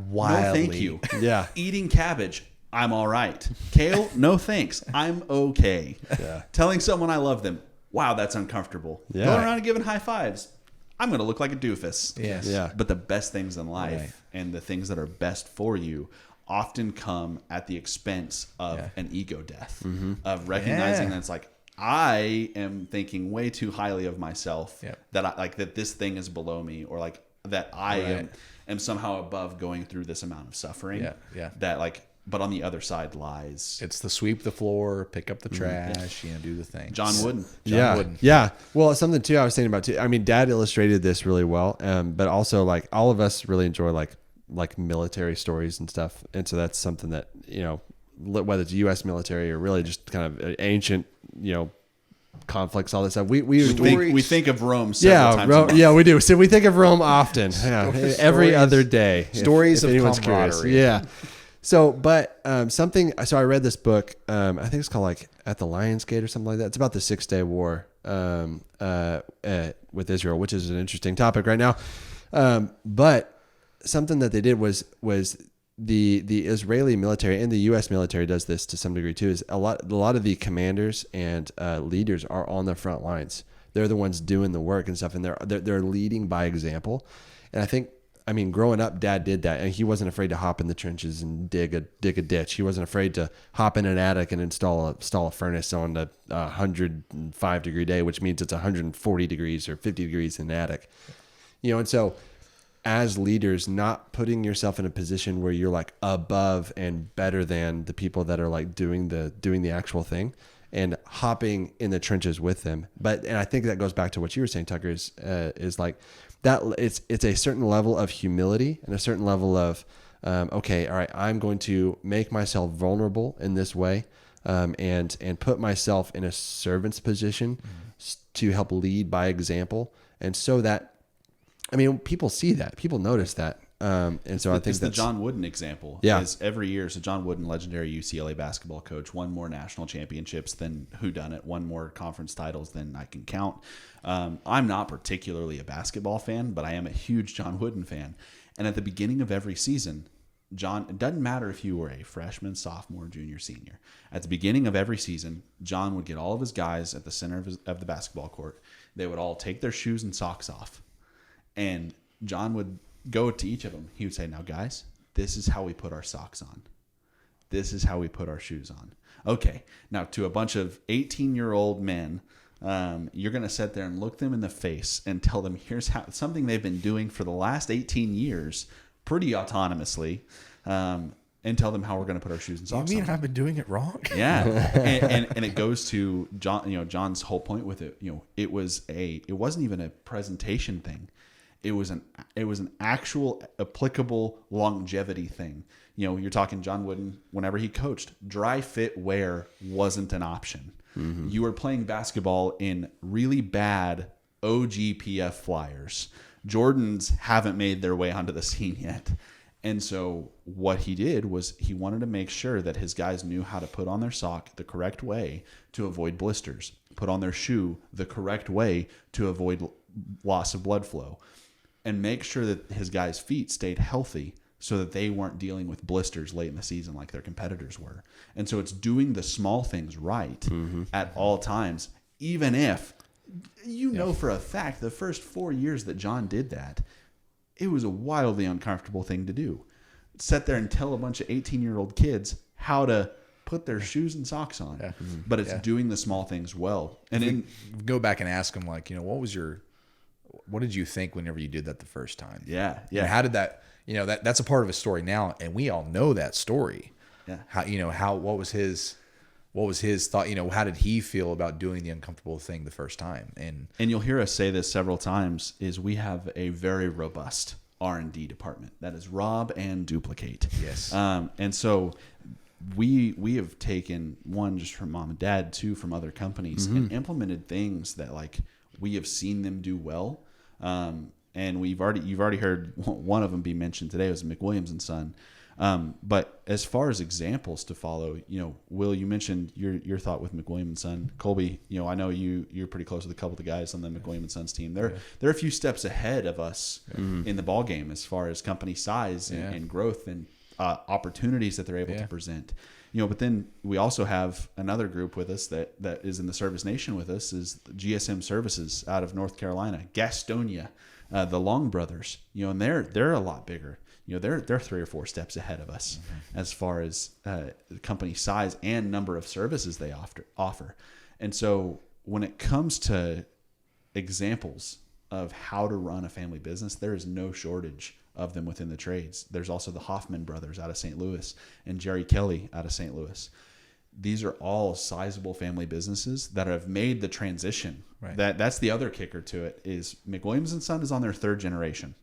wildly. No, thank you. Yeah. Eating cabbage, I'm all right. Kale, no thanks. I'm okay. Yeah. Telling someone I love them, wow, that's uncomfortable. Yeah. Going around and giving high fives, I'm going to look like a doofus. Yes. Yeah. But the best things in life and the things that are best for you often come at the expense of an ego death, of recognizing that it's like, I am thinking way too highly of myself, that this thing is below me, or like that I am somehow above going through this amount of suffering. That like, but on the other side lies. It's the sweep the floor, pick up the trash, do the thing. John Wooden. Yeah. Well, something too I was thinking about too. I mean, Dad illustrated this really well, but also like all of us really enjoy like military stories and stuff, and so that's something that, you know, whether it's U.S. military or really just kind of ancient, you know, conflicts, all this stuff. We think of Rome several times a month. Yeah, we do. So we think of Rome often. Every other day. Stories if of anyone's camaraderie. curious. Yeah. So, but so I read this book. I think it's called like At the Lion's Gate or something like that. It's about the 6-day war with Israel, which is an interesting topic right now. But something that they did was the Israeli military and the U.S. military does this to some degree too. Is a lot of the commanders and leaders are on the front lines. They're the ones doing the work and stuff, and they're leading by example. And I mean, growing up, Dad did that, and he wasn't afraid to hop in the trenches and dig a ditch. He wasn't afraid to hop in an attic and install a furnace on a 105-degree day, which means it's 140 degrees or 50 degrees in the attic. You know, and so as leaders, not putting yourself in a position where you're like above and better than the people that are like doing the actual thing, and hopping in the trenches with them. And I think that goes back to what you were saying, Tucker, is like that it's a certain level of humility and a certain level of, okay, all right, I'm going to make myself vulnerable in this way, and put myself in a servant's position to help lead by example. And so that, I mean, people see that, people notice that. And so I think that's the John Wooden example. Yeah. Is every year. So John Wooden, legendary UCLA basketball coach, won more national championships than whodunit, won more conference titles than I can count. I'm not particularly a basketball fan, but I am a huge John Wooden fan. And at the beginning of every season, John, it doesn't matter if you were a freshman, sophomore, junior, senior. At the beginning of every season, John would get all of his guys at the center of the basketball court. They would all take their shoes and socks off. And John would go to each of them. He would say, now guys, this is how we put our socks on. This is how we put our shoes on. Okay. Now to a bunch of 18-year-old men, you're going to sit there and look them in the face and tell them here's how something they've been doing for the last 18 years, pretty autonomously, and tell them how we're going to put our shoes and socks on. You mean I've been doing it wrong? Yeah. and it goes to John, John's whole point with it. It wasn't even a presentation thing. It was an actual applicable longevity thing. You're talking John Wooden, whenever he coached, dry fit wear wasn't an option. Mm-hmm. You were playing basketball in really bad OGPF flyers. Jordans haven't made their way onto the scene yet. And so what he did was he wanted to make sure that his guys knew how to put on their sock the correct way to avoid blisters, put on their shoe the correct way to avoid loss of blood flow, and make sure that his guys' feet stayed healthy so that they weren't dealing with blisters late in the season like their competitors were. And so it's doing the small things right at all times, even if you know for a fact the first 4 years that John did that, it was a wildly uncomfortable thing to do. Sit there and tell a bunch of 18-year-old kids how to put their shoes and socks on. Yeah. But it's doing the small things well. And then go back and ask them, like, what did you think whenever you did that the first time? Yeah. And how did that, that's a part of his story now, and we all know that story. Yeah. What was his thought? How did he feel about doing the uncomfortable thing the first time? And you'll hear us say this several times, is we have a very robust R&D department that is rob and duplicate. Yes. And so we have taken, one, just from mom and dad, two, from other companies, and implemented things that like we have seen them do well. And you've already heard one of them be mentioned today. It was McWilliams and Son. But as far as examples to follow, Will, you mentioned your thought with McWilliams and Son. Colby, I know you're pretty close with a couple of the guys on the McWilliams and Sons team. They're a few steps ahead of us in the ball game as far as company size and growth and opportunities that they're able to present. But then we also have another group with us that is in the Service Nation with us, is GSM Services out of North Carolina, Gastonia, the Long Brothers. And they're a lot bigger. They're 3 or 4 steps ahead of us as far as company size and number of services they offer. And so when it comes to examples of how to run a family business, there is no shortage of them within the trades. There's also the Hoffman brothers out of St. Louis and Jerry Kelly out of St. Louis. These are all sizable family businesses that have made the transition. Right. That's the other kicker to it, is McWilliams and Son is on their 3rd generation.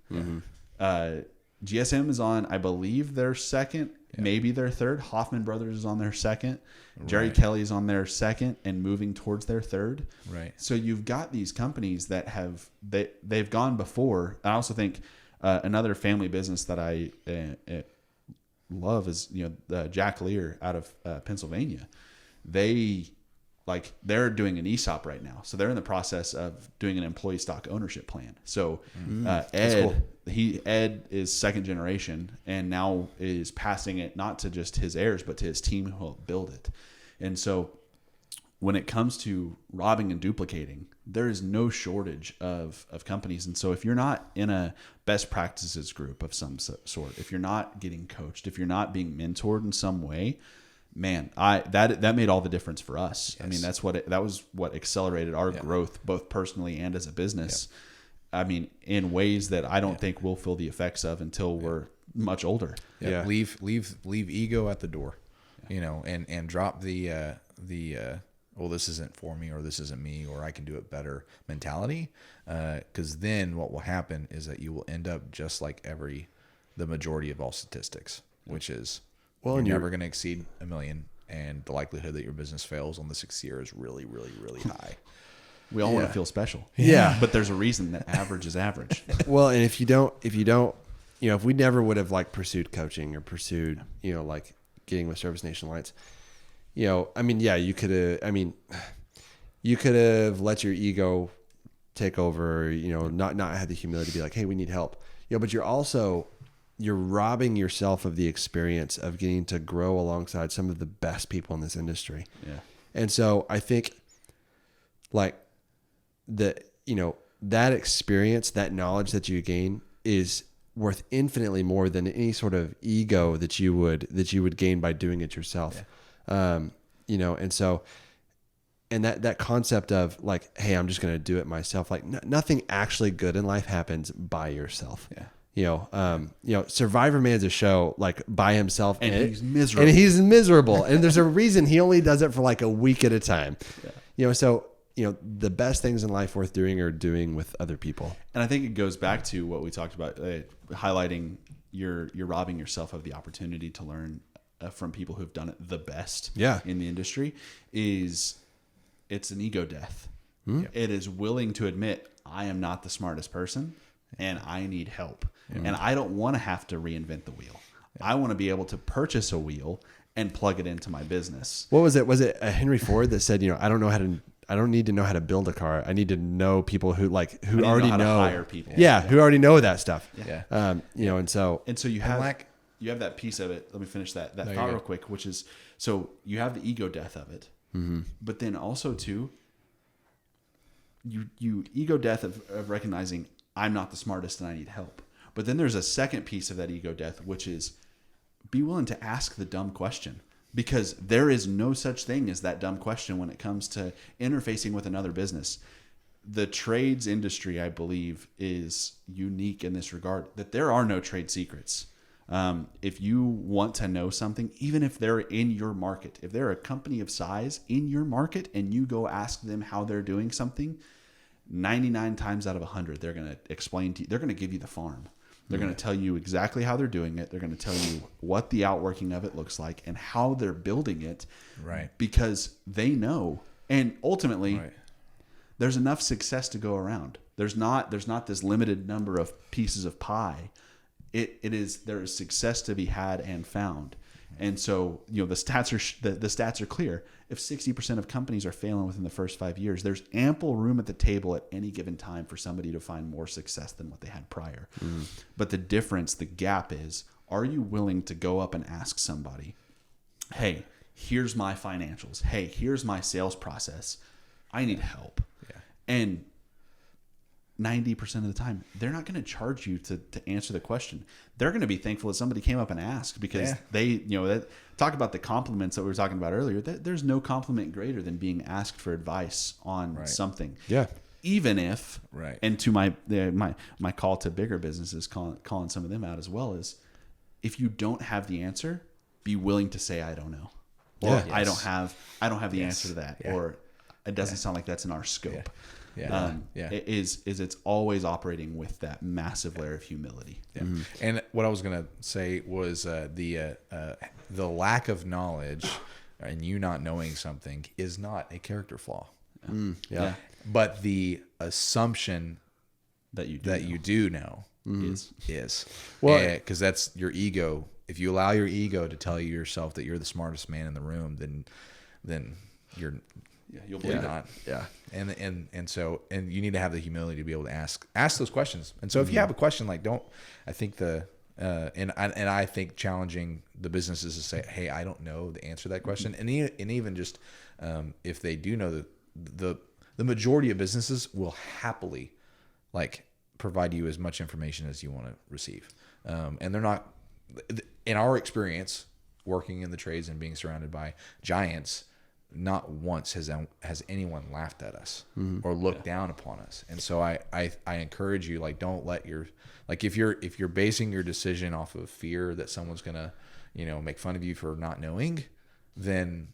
GSM is on, I believe, their 2nd, maybe their 3rd. Hoffman Brothers is on their 2nd. Jerry Kelly is on their 2nd and moving towards their 3rd. Right. So you've got these companies that they've gone before. I also think another family business that I love is Jack Lear out of Pennsylvania. They're doing an ESOP right now. So they're in the process of doing an employee stock ownership plan. So Ed is 2nd generation and now is passing it not to just his heirs, but to his team who will build it. And so when it comes to robbing and duplicating, there is no shortage of companies. And so if you're not in a best practices group of some sort, if you're not getting coached, if you're not being mentored in some way, man, that made all the difference for us. Yes. I mean, that was what accelerated our growth, both personally and as a business. I mean, in ways that I don't think we'll feel the effects of until we're much older. Yeah. Leave ego at the door, and drop the well, this isn't for me, or this isn't me, or I can do it better mentality. Because then what will happen is that you will end up just like the majority of all statistics, which is, you're never going to exceed $1 million, and the likelihood that your business fails on the 6th year is really, really, really high. We all want to feel special. Yeah. But there's a reason that average is average. Well, and if we never would have pursued coaching or pursued, getting with Service Nation Alliance, you could have let your ego take over, not have the humility to be like, hey, we need help. But you're robbing yourself of the experience of getting to grow alongside some of the best people in this industry. Yeah. And so I think that experience, that knowledge that you gain is worth infinitely more than any sort of ego that you would gain by doing it yourself. Yeah. And that concept of hey, I'm just going to do it myself. Nothing actually good in life happens by yourself. Yeah. Survivor Man's a show by himself, and he's miserable. And there's a reason he only does it for a week at a time. Yeah. The best things in life worth doing are doing with other people. And I think it goes back to what we talked about, highlighting you're robbing yourself of the opportunity to learn from people who have done it the best in the industry. It's an ego death. Mm-hmm. It is willing to admit, I am not the smartest person and I need help. Mm-hmm. And I don't want to have to reinvent the wheel. I want to be able to purchase a wheel and plug it into my business. What was it? Was it Henry Ford that said, I don't know I don't need to know how to build a car. I need to know people who I need already to know know how to hire people. Yeah, who already know that stuff. Yeah. You know, and so you have you have that piece of it. Let me finish that thought real quick, which is, so you have the ego death of it, but then also too, you ego death of recognizing I'm not the smartest and I need help. But then there's a second piece of that ego death, which is be willing to ask the dumb question, because there is no such thing as that dumb question when it comes to interfacing with another business. The trades industry, I believe, is unique in this regard, that there are no trade secrets. If you want to know something, even if they're in your market, if they're a company of size in your market and you go ask them how they're doing something, 99 times out of 100, they're going to explain to you, they're going to give you the farm. They're going to tell you exactly how they're doing it. They're going to tell you what the outworking of it looks like and how they're building it. Right. Because they know. And ultimately, there's enough success to go around. There's not this limited number of pieces of pie. There is success to be had and found. And so, you know, the stats are clear. If 60% of companies are failing within the first 5 years, there's ample room at the table at any given time for somebody to find more success than what they had prior. But the difference, the gap is, are you willing to go up and ask somebody, hey, here's my financials. Hey, here's my sales process. I need help. Yeah. And 90% of the time, they're not going to charge you to answer the question. They're going to be thankful that somebody came up and asked, because they, you know, talk about the compliments that we were talking about earlier. There's no compliment greater than being asked for advice on something. Yeah. Even if, and to my call to bigger businesses, calling some of them out as well, is if you don't have the answer, be willing to say, I don't know. Or I don't have the answer to that. Or it doesn't sound like that's in our scope. It's always operating with that massive layer of humility. And what I was gonna say was the lack of knowledge and you not knowing something is not a character flaw. But the assumption that you do know is well, because that's your ego. If you allow your ego to tell you yourself that you're the smartest man in the room, then you're you'll believe not. And so you need to have the humility to be able to ask those questions. And so if you have a question, I think challenging the businesses to say, hey, I don't know the answer to that question. And even just if they do know, the majority of businesses will happily provide you as much information as you want to receive. And they're not, in our experience working in the trades and being surrounded by giants, not once has anyone laughed at us or looked down upon us. And so I encourage you, don't let if you're basing your decision off of fear that someone's gonna, make fun of you for not knowing, then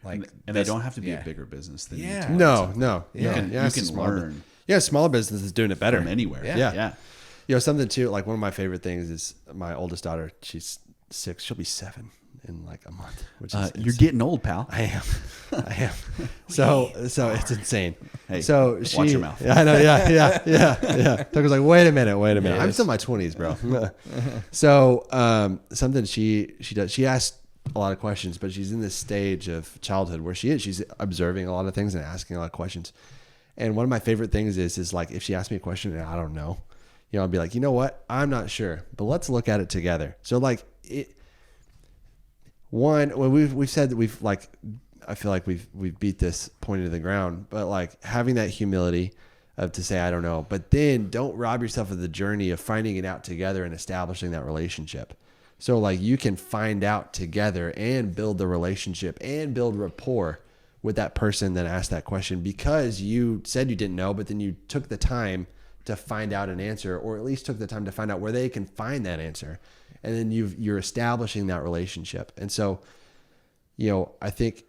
and they don't have to be a bigger business than you. No. You can learn. Yeah, smaller business is doing it better from anywhere. Yeah. Something too, one of my favorite things is my oldest daughter. She's 6. She'll be 7 in a month. Which is you're getting old, pal. I am. So it's insane. Hey, so watch your mouth. I know. Yeah. Tucker's like, wait a minute. I'm still in my 20s, bro. So something she does. She asks a lot of questions, but she's in this stage of childhood where she's observing a lot of things and asking a lot of questions. And one of my favorite things is if she asks me a question and I don't know, I'll be like, you know what? I'm not sure, but let's look at it together. So we've said that I feel like we've beat this point into the ground, but having that humility to say, I don't know, but then don't rob yourself of the journey of finding it out together and establishing that relationship. So you can find out together and build the relationship and build rapport with that person that asked that question, because you said you didn't know, but then you took the time to find out an answer, or at least took the time to find out where they can find that answer. And then you're establishing that relationship. And so, I think,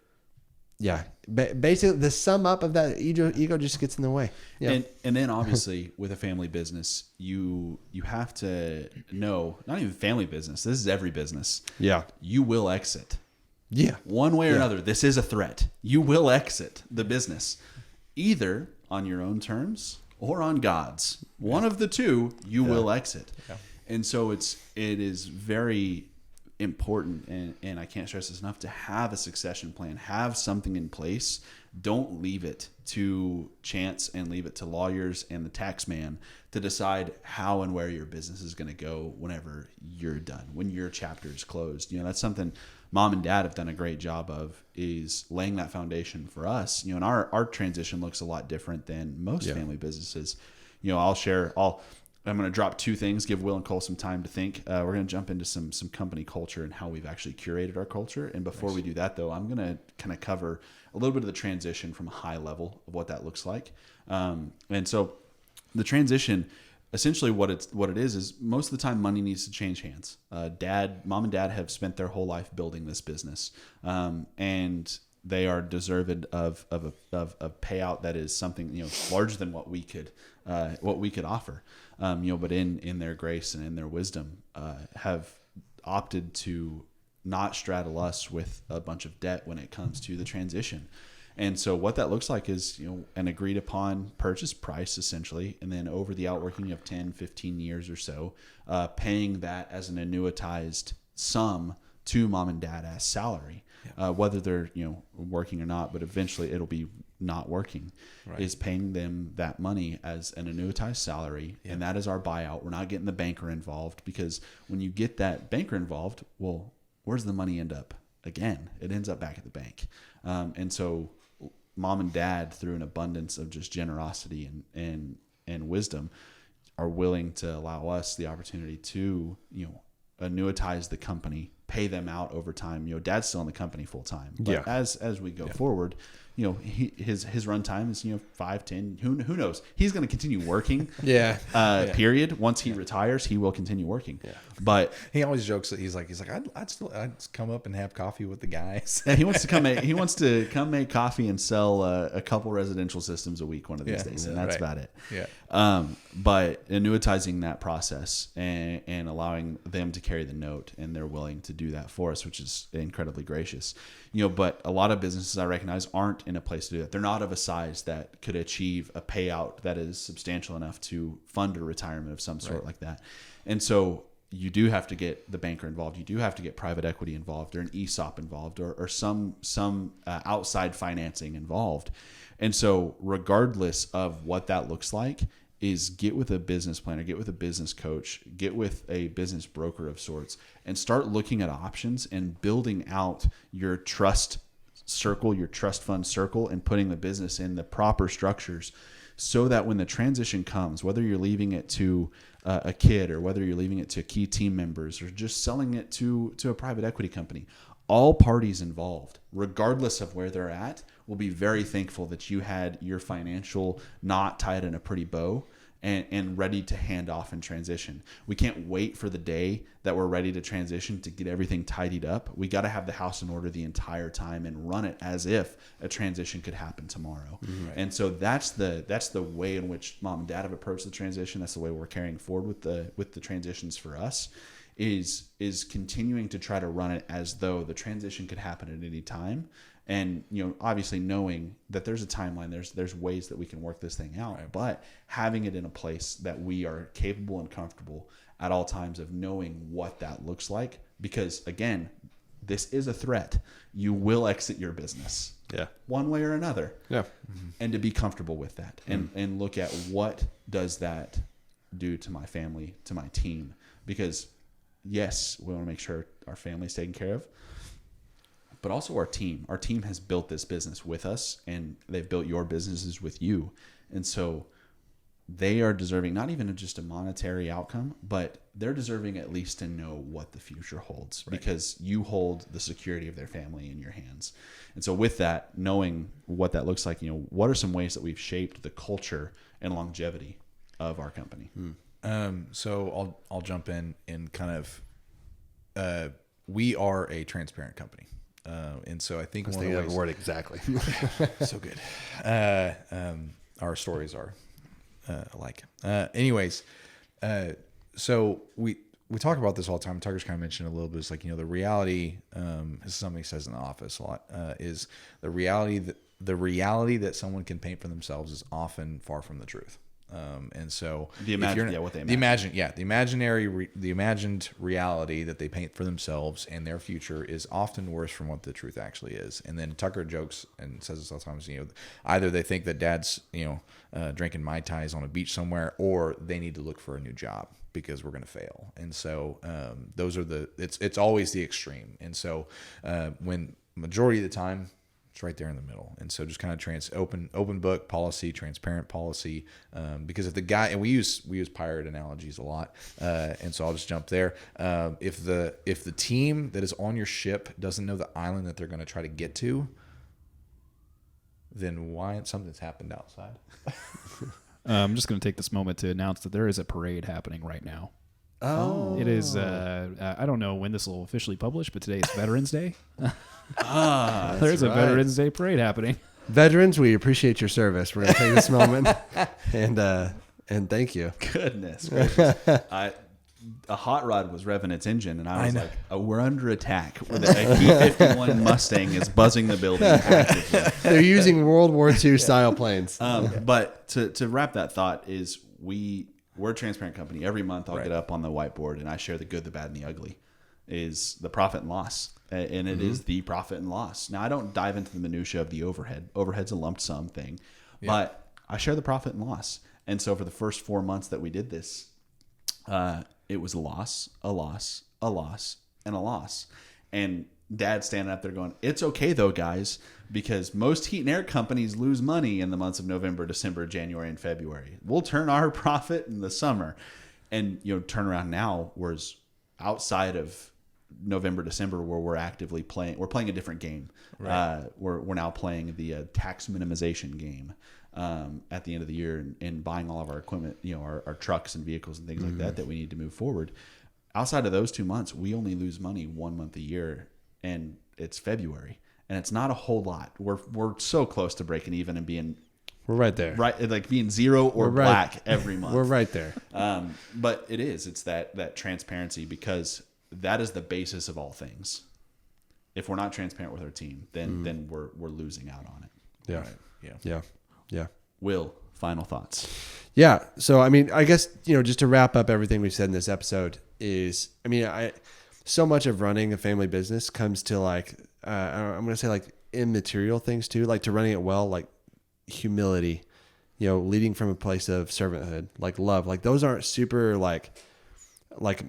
basically the sum up of that ego just gets in the way. Yeah. And then obviously with a family business, you have to know, not even family business, this is every business. Yeah. You will exit. Yeah. One way or another, this is a threat. You will exit the business, either on your own terms or on God's. One of the two, you will exit. Yeah. And so it is very important, and I can't stress this enough, to have a succession plan, have something in place don't leave it to chance and leave it to lawyers and the tax man to decide how and where your business is going to go whenever you're done, when your chapter is closed. That's something mom and dad have done a great job of, is laying that foundation for us. And our transition looks a lot different than most family businesses. I'm going to drop two things, give Will and Cole some time to think. We're going to jump into some company culture and how we've actually curated our culture. And before we do that, though, I'm going to kind of cover a little bit of the transition from a high level of what that looks like. And so the transition, essentially what it is most of the time money needs to change hands. Mom and dad have spent their whole life building this business. And they are deserved of a payout that is something, larger than what we could offer. But in their grace and in their wisdom, have opted to not straddle us with a bunch of debt when it comes to the transition. And so what that looks like is, an agreed upon purchase price, essentially, and then over the outworking of 10, 15 years or so, paying that as an annuitized sum to mom and dad as salary, whether they're, working or not, but eventually it'll be not working, is paying them that money as an annuitized salary. And that is our buyout. We're not getting the banker involved, because when you get that banker involved, well, where's the money end up? Again, it ends up back at the bank. And so mom and dad, through an abundance of just generosity and wisdom, are willing to allow us the opportunity to, annuitize the company, pay them out over time. Dad's still in the company full time, but as we go forward, his run time is 5, 10. Who knows? He's going to continue working. Period. Once he retires, he will continue working. But he always jokes that he's like I'd come up and have coffee with the guys. He wants to come make coffee and sell a couple residential systems a week one of these days, and that's about it. But annuitizing that process and allowing them to carry the note, and they're willing to do that for us, which is incredibly gracious. But a lot of businesses, I recognize, aren't in a place to do that. They're not of a size that could achieve a payout that is substantial enough to fund a retirement of some sort like that. And so you do have to get the banker involved. You do have to get private equity involved, or an ESOP involved, or some outside financing involved. And so regardless of what that looks like, is get with a business planner, get with a business coach, get with a business broker of sorts, and start looking at options and building out your trust circle, your trust fund circle, and putting the business in the proper structures, so that when the transition comes, whether you're leaving it to a kid, or whether you're leaving it to key team members, or just selling it to a private equity company, all parties involved, regardless of where they're at, will be very thankful that you had your financial knot tied in a pretty bow and ready to hand off and transition. We can't wait for the day that we're ready to transition to get everything tidied up. We got to have the house in order the entire time and run it as if a transition could happen tomorrow. And so that's the way in which mom and dad have approached the transition. That's the way we're carrying forward with the transitions for us. Is continuing to try to run it as though the transition could happen at any time. And, obviously knowing that there's a timeline, there's ways that we can work this thing out, but having it in a place that we are capable and comfortable at all times of knowing what that looks like. Because again, this is a threat. You will exit your business one way or another. And to be comfortable with that and look at what does that do to my family, to my team, because yes, we want to make sure our family's taken care of, but also our team. Our team has built this business with us, and they've built your businesses with you. And so they are deserving not even of just a monetary outcome, but they're deserving at least to know what the future holds, because you hold the security of their family in your hands. And so with that, knowing what that looks like, what are some ways that we've shaped the culture and longevity of our company? So I'll jump in and kind of, we are a transparent company. And so I think one of the ways, word exactly. So good. Our stories are alike. Anyways, so we talk about this all the time. Tucker's kind of mentioned a little bit. It's like, the reality, this is something he says in the office a lot, is the reality that someone can paint for themselves is often far from the truth. And so the imagined reality that they paint for themselves and their future is often worse from what the truth actually is. And then Tucker jokes and says this all the time, either they think that dad's, drinking Mai Tais on a beach somewhere, or they need to look for a new job because we're going to fail. And so, those are it's always the extreme. And so, when majority of the time, it's right there in the middle. And so just kind of open book policy, transparent policy. Because if the guy, and we use pirate analogies a lot. And so I'll just jump there. If the team that is on your ship doesn't know the island that they're going to try to get to, then why something's happened outside? I'm just going to take this moment to announce that there is a parade happening right now. Oh, it is. I don't know when this will officially publish, but today is Veterans Day. There's a Veterans Day parade happening. Veterans, we appreciate your service. We're going to take this moment and thank you. Goodness gracious. A hot rod was revving its engine, and I was like, we're under attack. A P-51 Mustang is buzzing the building. They're using World War II style planes. But to wrap that thought is we're a transparent company. Every month I'll get up on the whiteboard and I share the good, the bad, and the ugly. Is the profit and loss. And it is the profit and loss. Now, I don't dive into the minutia of the overhead. Overhead's a lump sum thing. Yeah. But I share the profit and loss. And so for the first 4 months that we did this, it was a loss, a loss, a loss, and a loss. And Dad standing up there going, it's okay though, guys, because most heat and air companies lose money in the months of November, December, January, and February. We'll turn our profit in the summer. And, turn around now, whereas outside of November, December, where we're actively playing, we're playing a different game. Right. We're now playing the tax minimization game at the end of the year and buying all of our equipment, our trucks and vehicles and things like that we need to move forward. Outside of those 2 months, we only lose money 1 month a year, and it's February, and it's not a whole lot. We're so close to breaking even and being. We're right there. Right, like being zero or black every month. We're right there. But it's that transparency, because that is the basis of all things. If we're not transparent with our team, then we're losing out on it. Yeah. Right? Yeah. Will, final thoughts. Yeah. So, I mean, I guess, just to wrap up everything we've said in this episode is, so much of running a family business comes to I'm going to say immaterial things too, like to running it well, like humility, leading from a place of servanthood, like love, like those aren't super like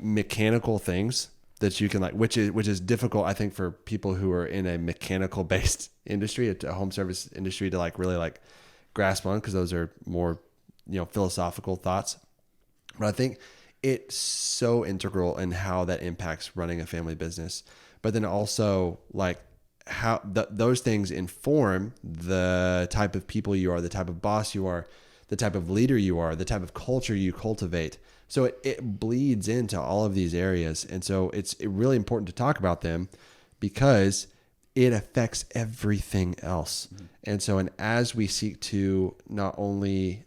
mechanical things that you can which is difficult, I think, for people who are in a mechanical based industry, a home service industry, to really grasp on, because those are more, philosophical thoughts. But I think it's so integral in how that impacts running a family business, but then also how those things inform the type of people you are, the type of boss you are, the type of leader you are, the type of culture you cultivate. So it bleeds into all of these areas. And so it's really important to talk about them, because it affects everything else. Mm-hmm. And so, and as we seek to not only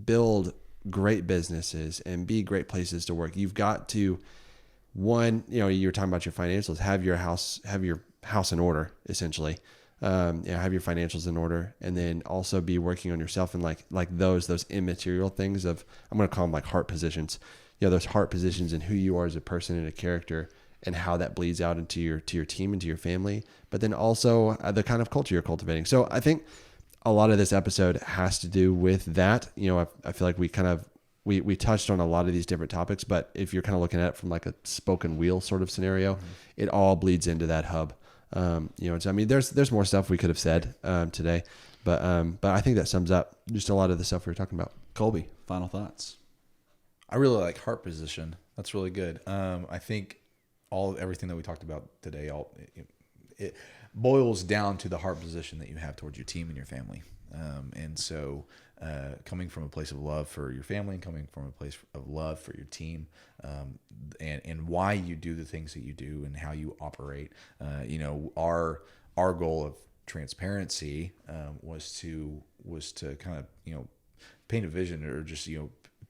build great businesses and be great places to work, you've got to, one, you were talking about your financials, have your house in order, essentially. Have your financials in order, and then also be working on yourself and those immaterial things of, I'm going to call them heart positions, those heart positions and who you are as a person and a character, and how that bleeds out into your team, into your family, but then also the kind of culture you're cultivating. So I think a lot of this episode has to do with that. I feel like we touched on a lot of these different topics, but if you're kind of looking at it from a spoken wheel sort of scenario, it all bleeds into that hub. There's more stuff we could have said today, but I think that sums up just a lot of the stuff we were talking about. Colby, final thoughts. I really like heart position. That's really good. I think everything that we talked about today, it boils down to the heart position that you have towards your team and your family. And so coming from a place of love for your family and coming from a place of love for your team, and why you do the things that you do and how you operate. Our goal of transparency was to kind of paint a vision, or just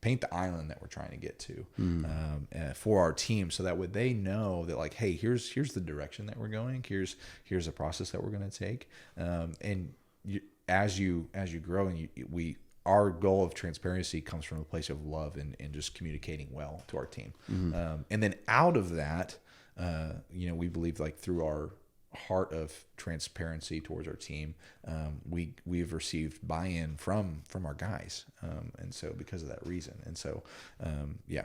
paint the island that we're trying to get to for our team, so that way they know that hey, here's the direction that we're going. Here's the process that we're going to take. And as you grow, and we our goal of transparency comes from a place of love and just communicating well to our team. And then out of that, we believe like through our heart of transparency towards our team, we've received buy-in from our guys. And so because of that reason. And so,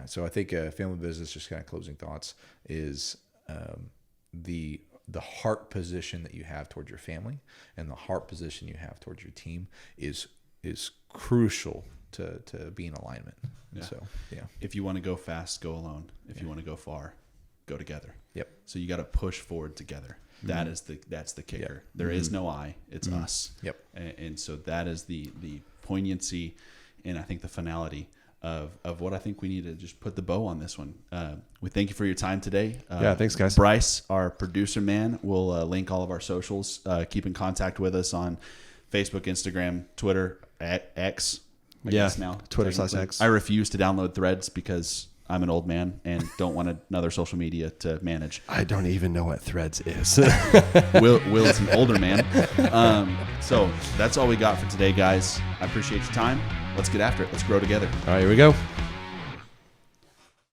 so I think family business, just kind of closing thoughts, is the heart position that you have towards your family and the heart position you have towards your team is crucial to be in alignment. Yeah. So, yeah. If you want to go fast, go alone. If you want to go far, go together. Yep. So you got to push forward together. That's the kicker. Yep. There is no I, it's us. Yep. And so that is the poignancy and I think the finality of what I think we need to just put the bow on this one. We thank you for your time today. Thanks, guys. Bryce, our producer man, will link all of our socials. Keep in contact with us on Facebook, Instagram, Twitter, X. I guess now Twitter/X. I refuse to download Threads because I'm an old man and don't want another social media to manage. I don't even know what Threads is. Will is an older man. So that's all we got for today, guys. I appreciate your time. Let's get after it. Let's grow together. All right, here we go.